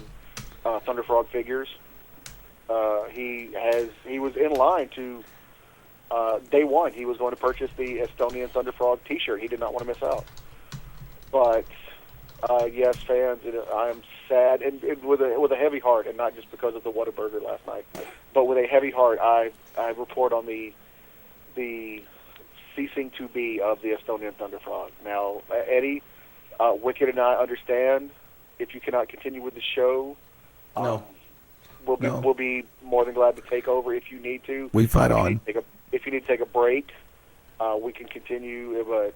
Thunder Frog figures. He was in line to day one. He was going to purchase the Estonian Thunder Frog T-shirt. He did not want to miss out. But yes, fans, I am sad, and with a heavy heart, and not just because of the Whataburger last night, but with a heavy heart, I report on the ceasing to be of the Estonian Thunder Frog. Now, Eddie, Wicked and I understand if you cannot continue with the show, No. We'll be more than glad to take over if you need to. We fight on. If you need to take a break, we can continue. But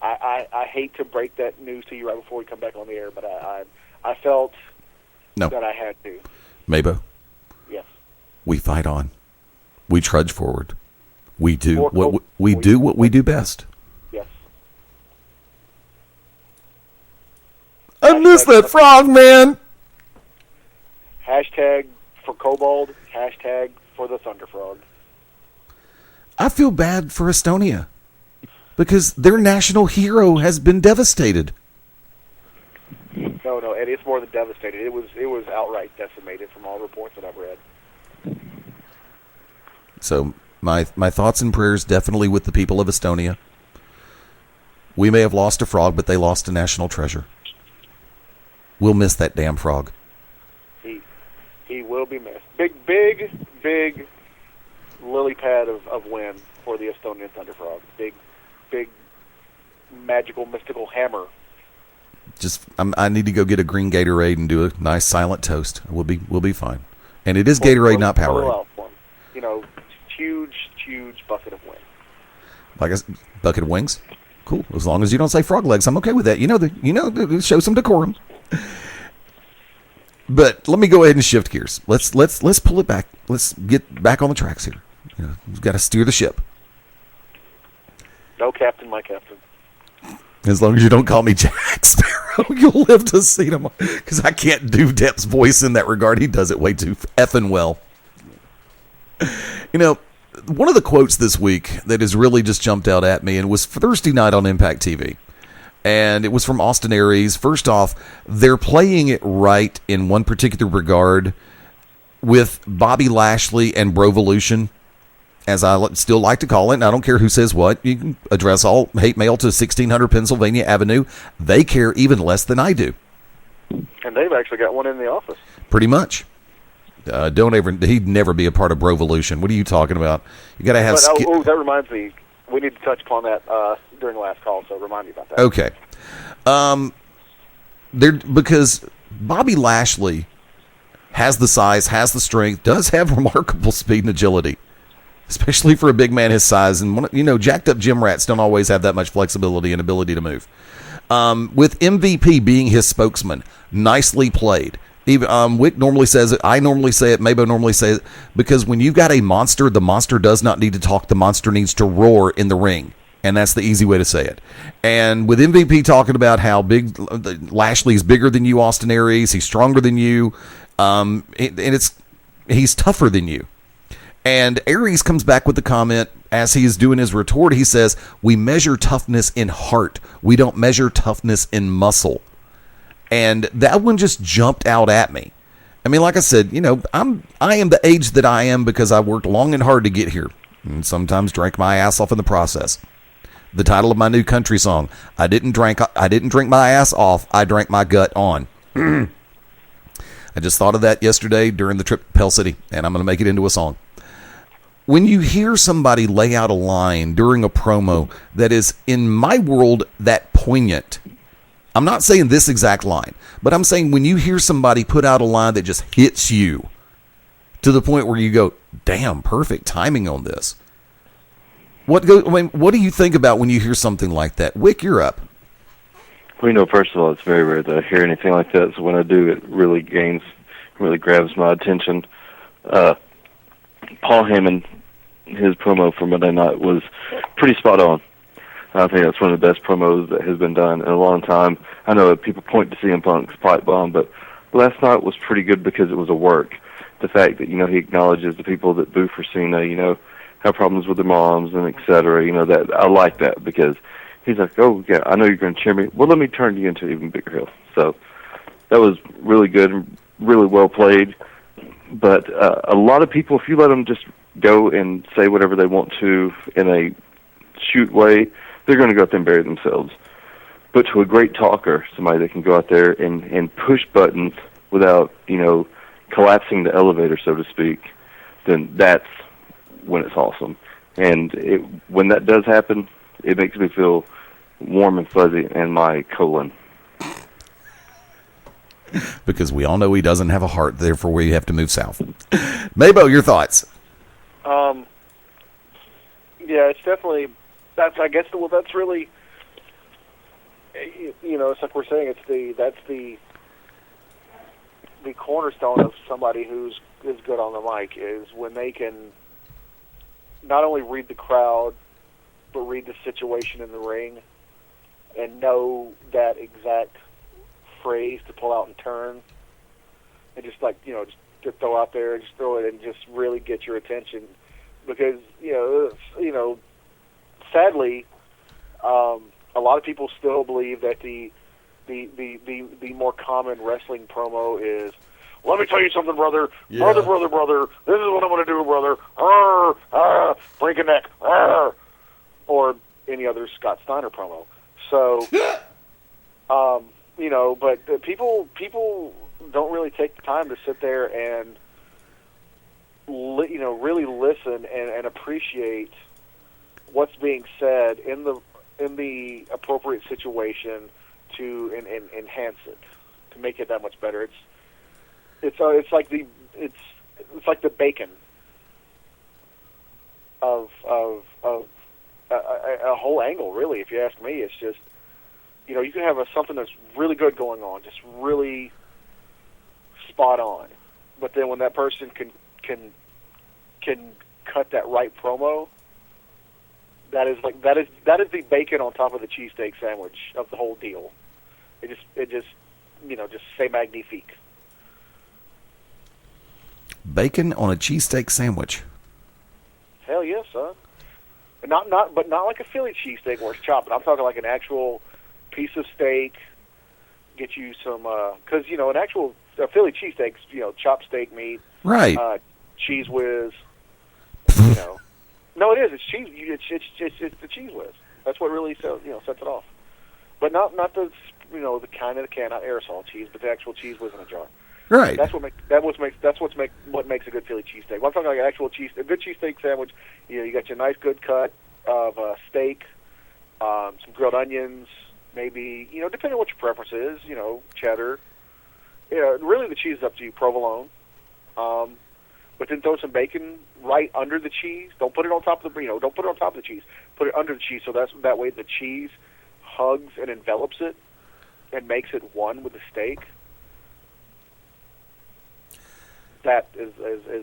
I hate to break that news to you right before we come back on the air, but I felt that I had to. MaBo. Yes. We fight on. We trudge forward. We do what we do best. Yes. I miss that frog, man. Hashtag for Kobold. Hashtag for the Thunderfrog. I feel bad for Estonia because their national hero has been devastated. No, Eddie, it's more than devastated. It was outright decimated from all reports that I've read. So my thoughts and prayers definitely with the people of Estonia. We may have lost a frog, but they lost a national treasure. We'll miss that damn frog. He will be missed. Big lily pad of win for the Estonian Thunderfrog. Big magical mystical hammer. I need to go get a green Gatorade and do a nice silent toast. We'll be fine. And it is Gatorade, not Powerade. Huge bucket of wings. Like a bucket of wings? Cool. As long as you don't say frog legs, I'm okay with that. Show some decorum. But let me go ahead and shift gears. Let's pull it back. Let's get back on the tracks here. We've got to steer the ship. No captain, my captain. As long as you don't call me Jack Sparrow, you'll live to see him. Because I can't do Depp's voice in that regard. He does it way too effing well. One of the quotes this week that has really just jumped out at me, and was Thursday night on Impact TV, and it was from Austin Aries. First off, they're playing it right in one particular regard with Bobby Lashley and Brovolution, as I still like to call it, and I don't care who says what. You can address all hate mail to 1600 Pennsylvania Avenue. They care even less than I do. And they've actually got one in the office. Pretty much. He'd never be a part of Brovolution. What are you talking about? You got to have. That reminds me. We need to touch upon that during the last call. So remind me about that. Okay. Because Bobby Lashley has the size, has the strength, does have remarkable speed and agility, especially for a big man his size. And jacked up gym rats don't always have that much flexibility and ability to move. With MVP being his spokesman, nicely played. Even Wick normally says it. I normally say it. MaBo normally says it. Because when you've got a monster, the monster does not need to talk. The monster needs to roar in the ring. And that's the easy way to say it. And with MVP talking about how big Lashley's bigger than you, Austin Aries, he's stronger than you, and he's tougher than you. And Aries comes back with the comment as he is doing his retort. He says, "We measure toughness in heart. We don't measure toughness in muscle." And that one just jumped out at me. I mean, like I said, I am the age that I am because I worked long and hard to get here, and sometimes drank my ass off in the process. The title of my new country song: I didn't drink my ass off. I drank my gut on. I just thought of that yesterday during the trip to Pell City, and I'm going to make it into a song. When you hear somebody lay out a line during a promo that is, in my world, that poignant. I'm not saying this exact line, but I'm saying when you hear somebody put out a line that just hits you to the point where you go, damn, perfect timing on this. What do you think about when you hear something like that? Wick, you're up. Well, first of all, it's very rare that I hear anything like that, so when I do, it really grabs my attention. Paul Heyman, his promo for Monday night was pretty spot on. I think that's one of the best promos that has been done in a long time. I know that people point to CM Punk's pipe bomb, but last night was pretty good because it was a work. The fact that, he acknowledges the people that boo for Cena, have problems with their moms and et cetera, that I like that because he's like, oh, yeah, I know you're going to cheer me. Well, let me turn you into an even bigger heel. So that was really good and really well played. But a lot of people, if you let them just go and say whatever they want to in a shoot way, they're going to go out there and bury themselves. But to a great talker, somebody that can go out there and push buttons without, collapsing the elevator, so to speak, then that's when it's awesome. And when that does happen, it makes me feel warm and fuzzy in my colon. because we all know he doesn't have a heart, therefore we have to move south. MaBo, your thoughts? Yeah, it's definitely, that's really, it's like we're saying, that's the cornerstone of somebody is good on the mic, is when they can not only read the crowd, but read the situation in the ring and know that exact phrase to pull out and turn, and just just to throw out there, just throw it and just really get your attention. Because sadly, a lot of people still believe that the more common wrestling promo is, "Let me tell you something, brother. Yeah. Brother. This is what I'm going to do, brother. Break a neck." Or any other Scott Steiner promo. So, but people don't really take the time to sit there and really listen and appreciate what's being said in the appropriate situation to enhance it, to make it that much better. It's like the bacon of a whole angle, really. If you ask me, it's just you can have something that's really good going on, just really spot on, but then when that person can cut that right promo, that is the bacon on top of the cheesesteak sandwich of the whole deal. It just say magnifique. Bacon on a cheesesteak sandwich. Hell yes, son. Not like a Philly cheesesteak where it's chopped. I'm talking like an actual piece of steak. Get you some, because a Philly cheesesteak's chopped steak meat, right? Cheese whiz. No, it is. It's cheese. It's the cheese whiz. That's what really sets it off. But not the the kind of the can, not aerosol cheese, but the actual cheese whiz in a jar. Right. That's what makes a good Philly cheesesteak. Well, I'm talking like an actual a good cheesesteak sandwich. You got your nice good cut of steak, some grilled onions, maybe depending on what your preference is. Cheddar. Really the cheese is up to you. Provolone. But then throw some bacon right under the cheese. Don't put it on top of the don't put it on top of the cheese. Put it under the cheese, so that way the cheese hugs and envelops it and makes it one with the steak. That is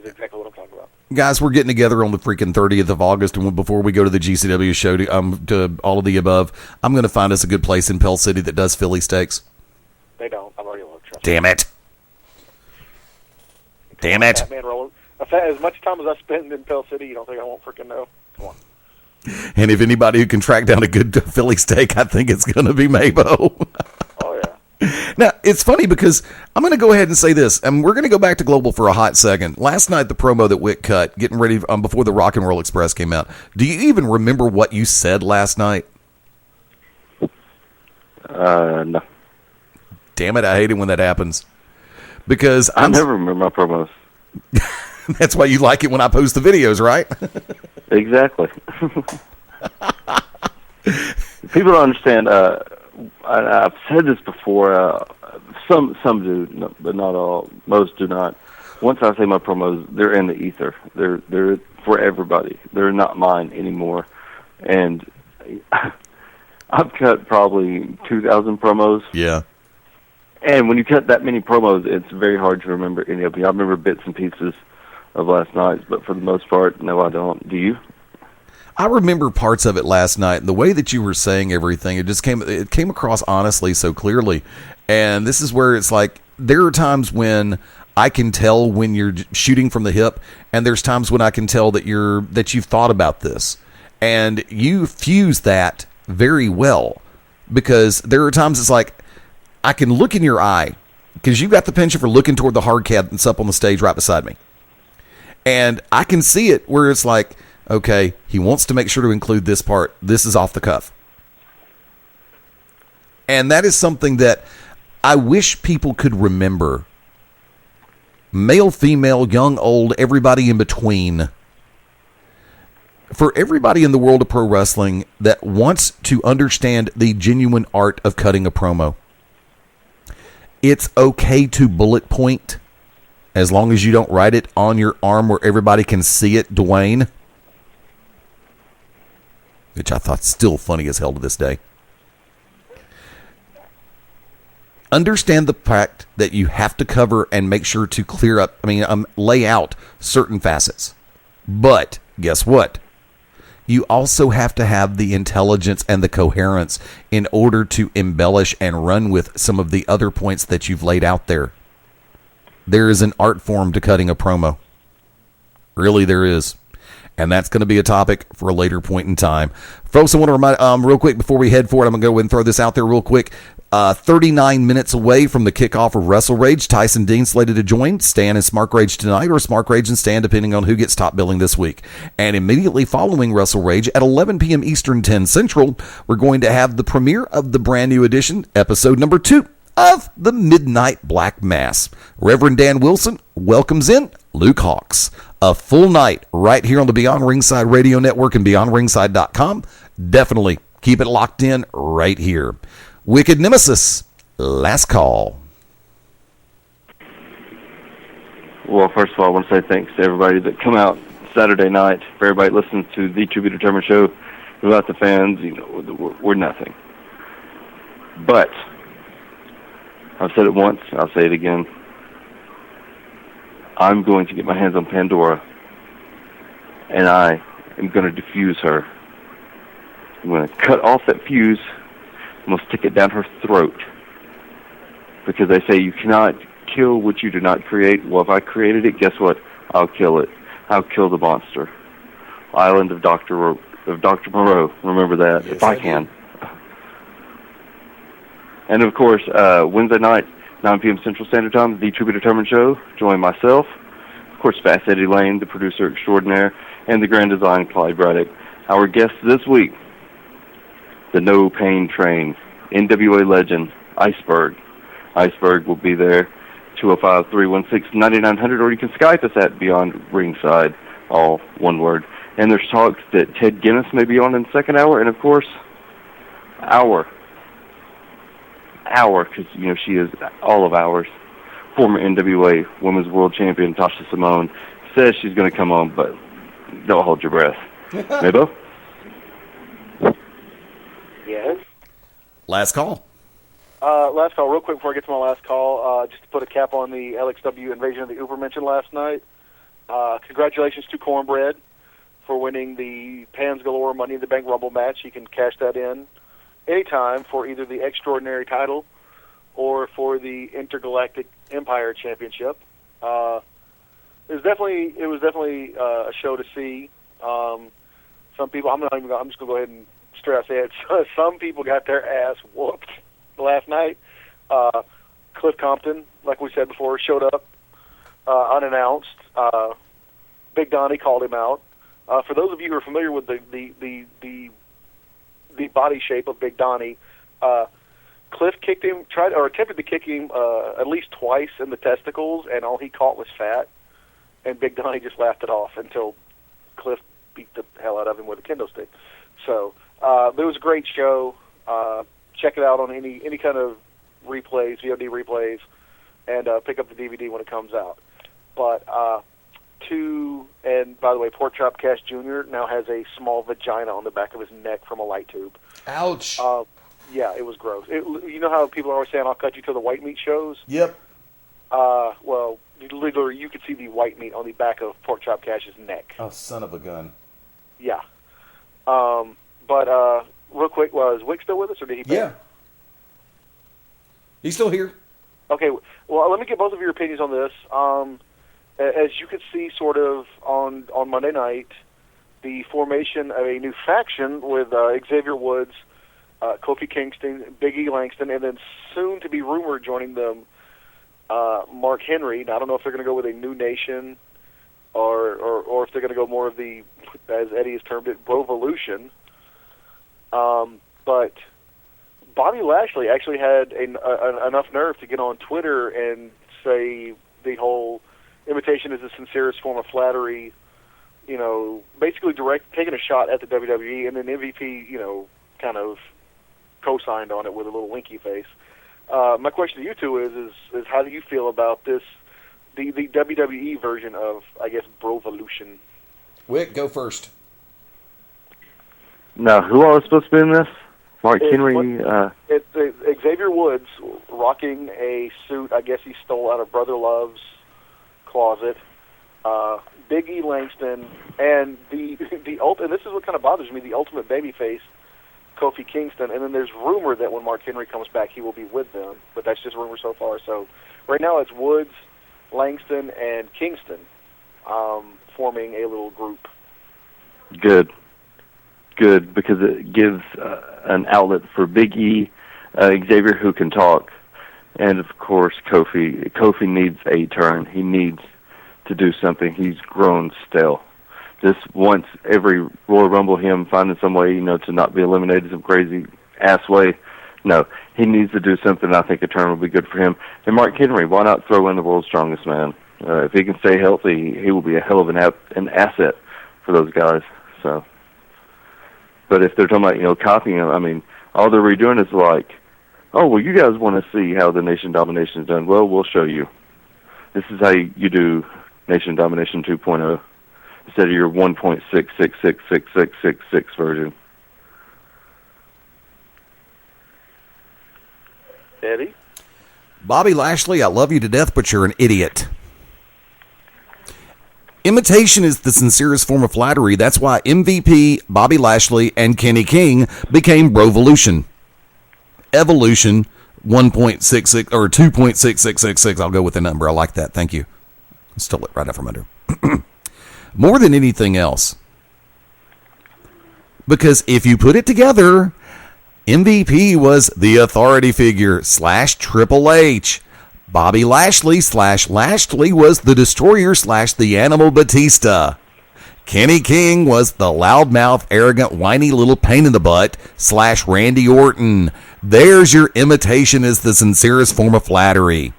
exactly what I'm talking about. Guys, we're getting together on the freaking 30th of August, and before we go to the GCW show to all of the above, I'm going to find us a good place in Pell City that does Philly steaks. They don't. I've already looked. Damn it. Damn it. Batman rolling. As much time as I spend in Pell City, you don't think I won't freaking know? Come on. And if anybody who can track down a good Philly steak, I think it's going to be MaBo. Oh, yeah. Now, it's funny because I'm going to go ahead and say this, and we're going to go back to Global for a hot second. Last night, the promo that Wick cut, getting ready before the Rock and Roll Express came out, do you even remember what you said last night? No. Damn it, I hate it when that happens. Because I never remember my promos. That's why you like it when I post the videos, right? Exactly. People don't understand. I've said this before. Some do, but not all. Most do not. Once I say my promos, they're in the ether. They're for everybody. They're not mine anymore. And I've cut probably 2,000 promos. Yeah. And when you cut that many promos, it's very hard to remember any of them. I remember bits and pieces of last night's, but for the most part, no, I don't. Do you? I remember parts of it last night, and the way that you were saying everything, it came across honestly so clearly. And this is where it's like, there are times when I can tell when you're shooting from the hip, and there's times when I can tell that you've thought about this. And you fuse that very well, because there are times it's like, I can look in your eye, because you've got the penchant for looking toward the hard cat that's up on the stage right beside me. And I can see it where it's like, okay, he wants to make sure to include this part. This is off the cuff. And that is something that I wish people could remember. Male, female, young, old, everybody in between. For everybody in the world of pro wrestling that wants to understand the genuine art of cutting a promo, it's okay to bullet point as long as you don't write it on your arm where everybody can see it, Dwayne. Which I thought still funny as hell to this day. Understand the fact that you have to cover and make sure to clear up, lay out certain facets. But guess what? You also have to have the intelligence and the coherence in order to embellish and run with some of the other points that you've laid out there. There is an art form to cutting a promo. Really, there is. And that's going to be a topic for a later point in time. Folks, I want to remind, real quick, before we head for it, I'm going to go ahead and throw this out there real quick. 39 minutes away from the kickoff of Wrestle Rage, Tyson Dean slated to join Stan and Smart Rage tonight, or Smart Rage and Stan, depending on who gets top billing this week. And immediately following Wrestle Rage at 11 p.m. Eastern, 10 Central, we're going to have the premiere of the brand new edition, episode number 2 of the Midnight Black Mass. Reverend Dan Wilson welcomes in Luke Hawks. A full night right here on the Beyond Ringside Radio Network and BeyondRingside.com. Definitely keep it locked in right here. Wicked Nemesis, last call. Well, first of all, I want to say thanks to everybody that come out Saturday night, for everybody that listens to the To Be Determined show. Without the fans, we're nothing. But I've said it once, I'll say it again. I'm going to get my hands on Pandora, and I am going to defuse her. I'm going to cut off that fuse. I'm going to stick it down her throat. Because they say you cannot kill what you do not create. Well, if I created it, guess what? I'll kill it. I'll kill the monster. Island of Dr. Moreau. Remember that, yes, if I can. And, of course, Wednesday night, 9 p.m. Central Standard Time, the To Be Determined show. Join myself, of course, Fast Eddie Layne, the producer extraordinaire, and the Grand Design, Clyde Braddock. Our guest this week, the No Pain Train, NWA legend, Iceberg. Iceberg will be there, 205-316-9900, or you can Skype us at Beyond Ringside, all one word. And there's talks that Ted Guinness may be on in the second hour, and, of course, because, she is all of ours. Former NWA Women's World Champion Tasha Simone says she's going to come on, but don't hold your breath. MaBo? Yes? Last call. Last call, real quick before I get to my last call, just to put a cap on the LXW Invasion of the Uber mentioned last night. Congratulations to Cornbread for winning the Pans Galore Money in the Bank Rumble match. You can cash that in anytime for either the Extraordinary title or for the Intergalactic Empire Championship. It was definitely a show to see. Some people, I'm just going to go ahead and straight out say it. Some people got their ass whooped last night. Cliff Compton, like we said before, showed up unannounced. Big Donnie called him out. For those of you who are familiar with the body shape of Big Donnie, Cliff kicked him, attempted to kick him at least twice in the testicles, and all he caught was fat. And Big Donnie just laughed it off until Cliff beat the hell out of him with a kendo stick. So it was a great show. Check it out on any kind of replays, VOD replays, and pick up the DVD when it comes out. But and by the way, Pork Chop Cash Jr. now has a small vagina on the back of his neck from a light tube. Ouch. Yeah, it was gross. You know how people are always saying, I'll cut you to the white meat shows? Yep. Well, literally, you could see the white meat on the back of Pork Chop Cash's neck. Oh, son of a gun. Yeah. But real quick, is Wick still with us, or did he pay? Yeah. He's still here. Okay, well, let me get both of your opinions on this. As you could see sort of on Monday night, the formation of a new faction with Xavier Woods, Kofi Kingston, Big E Langston, and then soon to be rumored joining them, Mark Henry. Now, I don't know if they're going to go with a new nation or if they're going to go more of the, as Eddie has termed it, Brovolution. But Bobby Lashley actually had enough nerve to get on Twitter and say the whole invitation is the sincerest form of flattery, basically taking a shot at the WWE, and then MVP, kind of co-signed on it with a little winky face. my question to you two is how do you feel about this, the WWE version of, I guess, Brovolution? Wick, go first. Now, who all is supposed to be in this? Mark Henry. It's Xavier Woods rocking a suit. I guess he stole out of Brother Love's closet. Big E Langston and the and this is what kind of bothers me, the ultimate babyface, Kofi Kingston. And then there's rumor that when Mark Henry comes back, he will be with them, but that's just rumor so far. So right now it's Woods, Langston, and Kingston forming a little group. Good, because it gives an outlet for Big E, Xavier, who can talk, and of course Kofi. Kofi needs a turn. He needs to do something. He's grown stale. Just once every Royal Rumble, him finding some way, to not be eliminated some crazy ass way. No, he needs to do something. I think a turn will be good for him. And Mark Henry, why not throw in the world's strongest man? If he can stay healthy, he will be a hell of an asset for those guys. So, but if they're talking about copying him, I mean, all they're redoing is like, oh well, you guys want to see how the Nation Domination is done? Well, we'll show you. This is how you do Nation Domination 2.0 instead of your 1.6666666 version. Eddie? Bobby Lashley, I love you to death, but you're an idiot. Imitation is the sincerest form of flattery. That's why MVP, Bobby Lashley, and Kenny King became Brovolution. Evolution 1.66 or 2.6666. I'll go with the number. I like that. Thank you. Stole it right out from under. More than anything else. Because if you put it together, MVP was the authority figure / Triple H. Bobby Lashley / Lashley was the destroyer / the Animal Batista. Kenny King was the loudmouth, arrogant, whiny little pain in the butt / Randy Orton. There's your imitation is the sincerest form of flattery.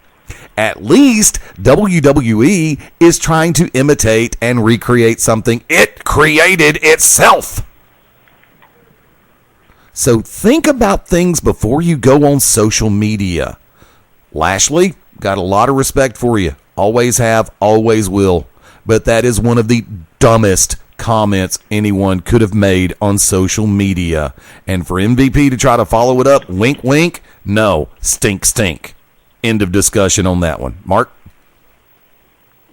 At least WWE is trying to imitate and recreate something it created itself. So think about things before you go on social media. Lashley, got a lot of respect for you. Always have, always will. But that is one of the dumbest comments anyone could have made on social media. And for MVP to try to follow it up, wink, wink, no, stink, stink. End of discussion on that one. Mark?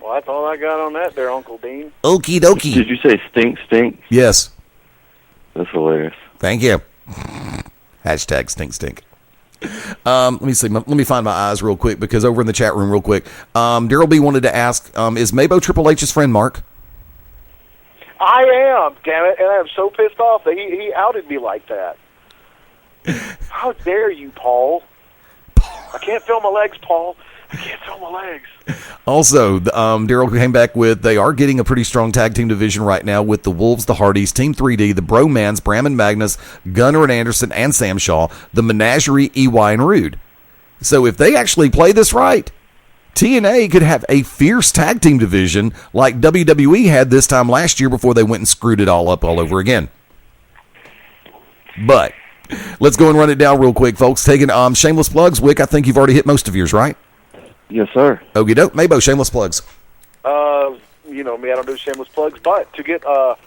Well, that's all I got on that there, Uncle Dean. Okie dokie. Did you say stink, stink? Yes. That's hilarious. Thank you. Hashtag stink, stink. Let me see. Let me find my eyes real quick because over in the chat room real quick, Daryl B wanted to ask, is MaBo Triple H's friend, Mark? I am, damn it, and I'm so pissed off that he outed me like that. How dare you, Paul? I can't feel my legs, Paul. I can't feel my legs. Also, Daryl came back with, they are getting a pretty strong tag team division right now with the Wolves, the Hardys, Team 3D, the Bromans, Bram and Magnus, Gunner and Anderson, and Sam Shaw, the Menagerie, EY and Rude. So if they actually play this right, TNA could have a fierce tag team division like WWE had this time last year before they went and screwed it all up all over again. But let's go and run it down real quick, folks. Taking shameless plugs. Wick, I think you've already hit most of yours, right? Yes, sir. Okie doke. MaBo, shameless plugs. You know me, I don't do shameless plugs, but to get the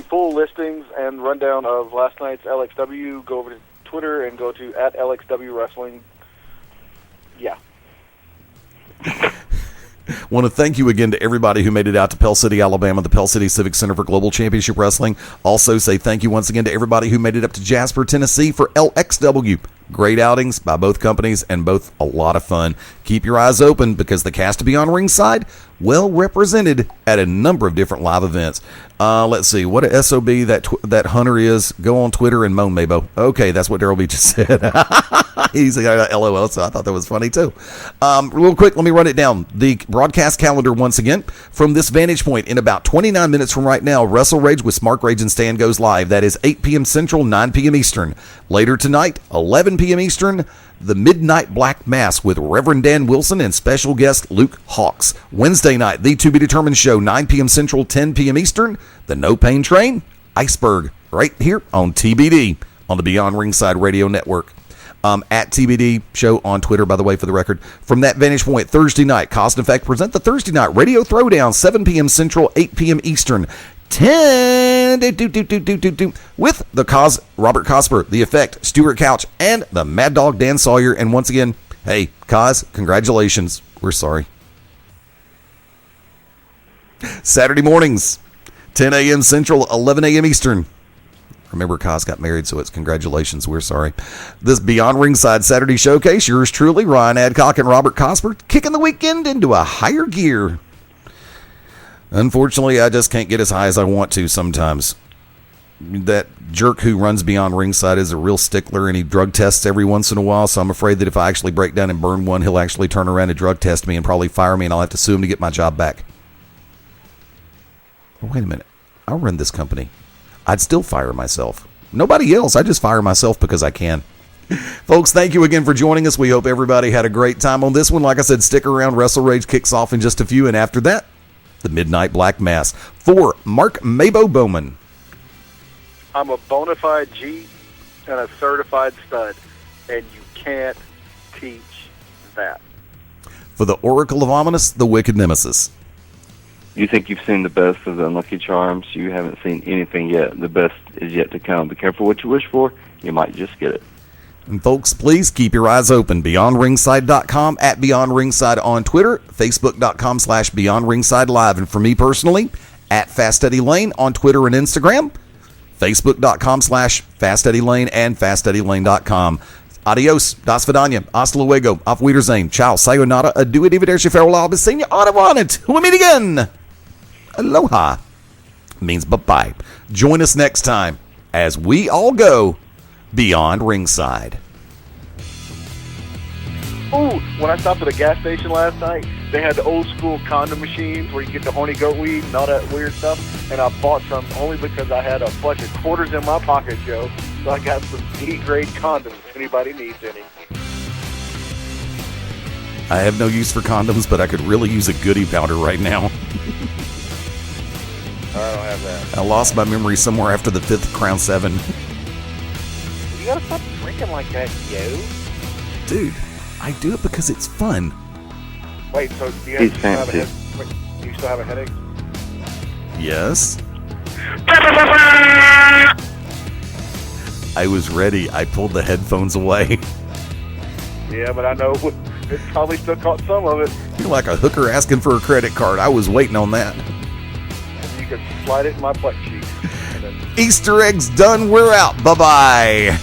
full listings and rundown of last night's LXW, go over to Twitter and go to @LXW Wrestling. Yeah. Want to thank you again to everybody who made it out to Pell City, Alabama, the Pell City Civic Center for Global Championship Wrestling. Also say thank you once again to everybody who made it up to Jasper, Tennessee for LXW. Great outings by both companies and both a lot of fun. Keep your eyes open because the cast of Beyond Ringside, well represented at a number of different live events. Let's see, what a SOB that Hunter is. Go on Twitter and moan, MaBo. Okay, that's what Daryl B just said. He's like, LOL, so I thought that was funny too. Real quick, let me run it down. The broadcast calendar once again. From this vantage point, in about 29 minutes from right now, Wrestle Rage with Smart Rage and Stan goes live. That is 8 p.m. Central, 9 p.m. Eastern. Later tonight, 11 p.m. Eastern, the Midnight Black Mass with Reverend Dan Wilson and special guest Luke Hawks. Wednesday night, the To Be Determined show, 9 p.m. Central, 10 p.m. Eastern. The No Pain Train, Iceberg, right here on TBD on the Beyond Ringside Radio Network. At TBD Show on Twitter, by the way, for the record. From that vantage point, Thursday night, Cause and Effect present the Thursday night Radio Throwdown, 7 p.m. Central, 8 p.m. Eastern. 10 with the Cause, Robert Cosper, The Effect, Stuart Couch, and the Mad Dog Dan Sawyer. And once again, hey, Cause, congratulations. We're sorry. Saturday mornings, 10 a.m. Central, 11 a.m. Eastern. Remember, Cause got married, so it's congratulations. We're sorry. This Beyond Ringside Saturday Showcase, yours truly, Ryan Adcock and Robert Cosper, kicking the weekend into a higher gear. Unfortunately, I just can't get as high as I want to sometimes. That jerk who runs Beyond Ringside is a real stickler, and he drug tests every once in a while, so I'm afraid that if I actually break down and burn one, he'll actually turn around and drug test me and probably fire me, and I'll have to sue him to get my job back. Oh, wait a minute. I'll run this company. I'd still fire myself. Nobody else. I just fire myself because I can. Folks, thank you again for joining us. We hope everybody had a great time on this one. Like I said, stick around. Wrestle Rage kicks off in just a few, and after that, the Midnight Black Mass for Mark MaBo Bowman. I'm a bona fide G and a certified stud, and you can't teach that. For the Oracle of Ominous, the Wicked Nemesis. You think you've seen the best of the Unlucky Charms. You haven't seen anything yet. The best is yet to come. Be careful what you wish for. You might just get it. And folks, please keep your eyes open. BeyondRingside.com, at Beyond Ringside on Twitter, Facebook.com/Beyond Ringside Live. And for me personally, at Fast Eddie Layne on Twitter and Instagram, Facebook.com/Fast Eddie Layne and FastEddieLayne.com. Adios, das vidania, hasta luego, auf Wiedersehen, ciao, sayonara, adieu, arrivederci, farewell, bisogna, au revoir, until we meet again. Aloha means bye-bye. Join us next time as we all go Beyond Ringside. Ooh, when I stopped at a gas station last night, they had the old school condom machines where you get the horny goat weed and all that weird stuff, and I bought some only because I had a bunch of quarters in my pocket, Joe. So I got some D-grade condoms if anybody needs any. I have no use for condoms, but I could really use a goodie powder right now. I don't have that. I lost my memory somewhere after the 5th Crown 7. You gotta stop drinking like that, yo. Dude, I do it because it's fun. Wait, so do you still have a headache? Yes. I was ready. I pulled the headphones away. Yeah, but I know it probably still caught some of it. You're like a hooker asking for a credit card. I was waiting on that. You could slide it in my butt cheek. Easter eggs done. We're out. Bye-bye.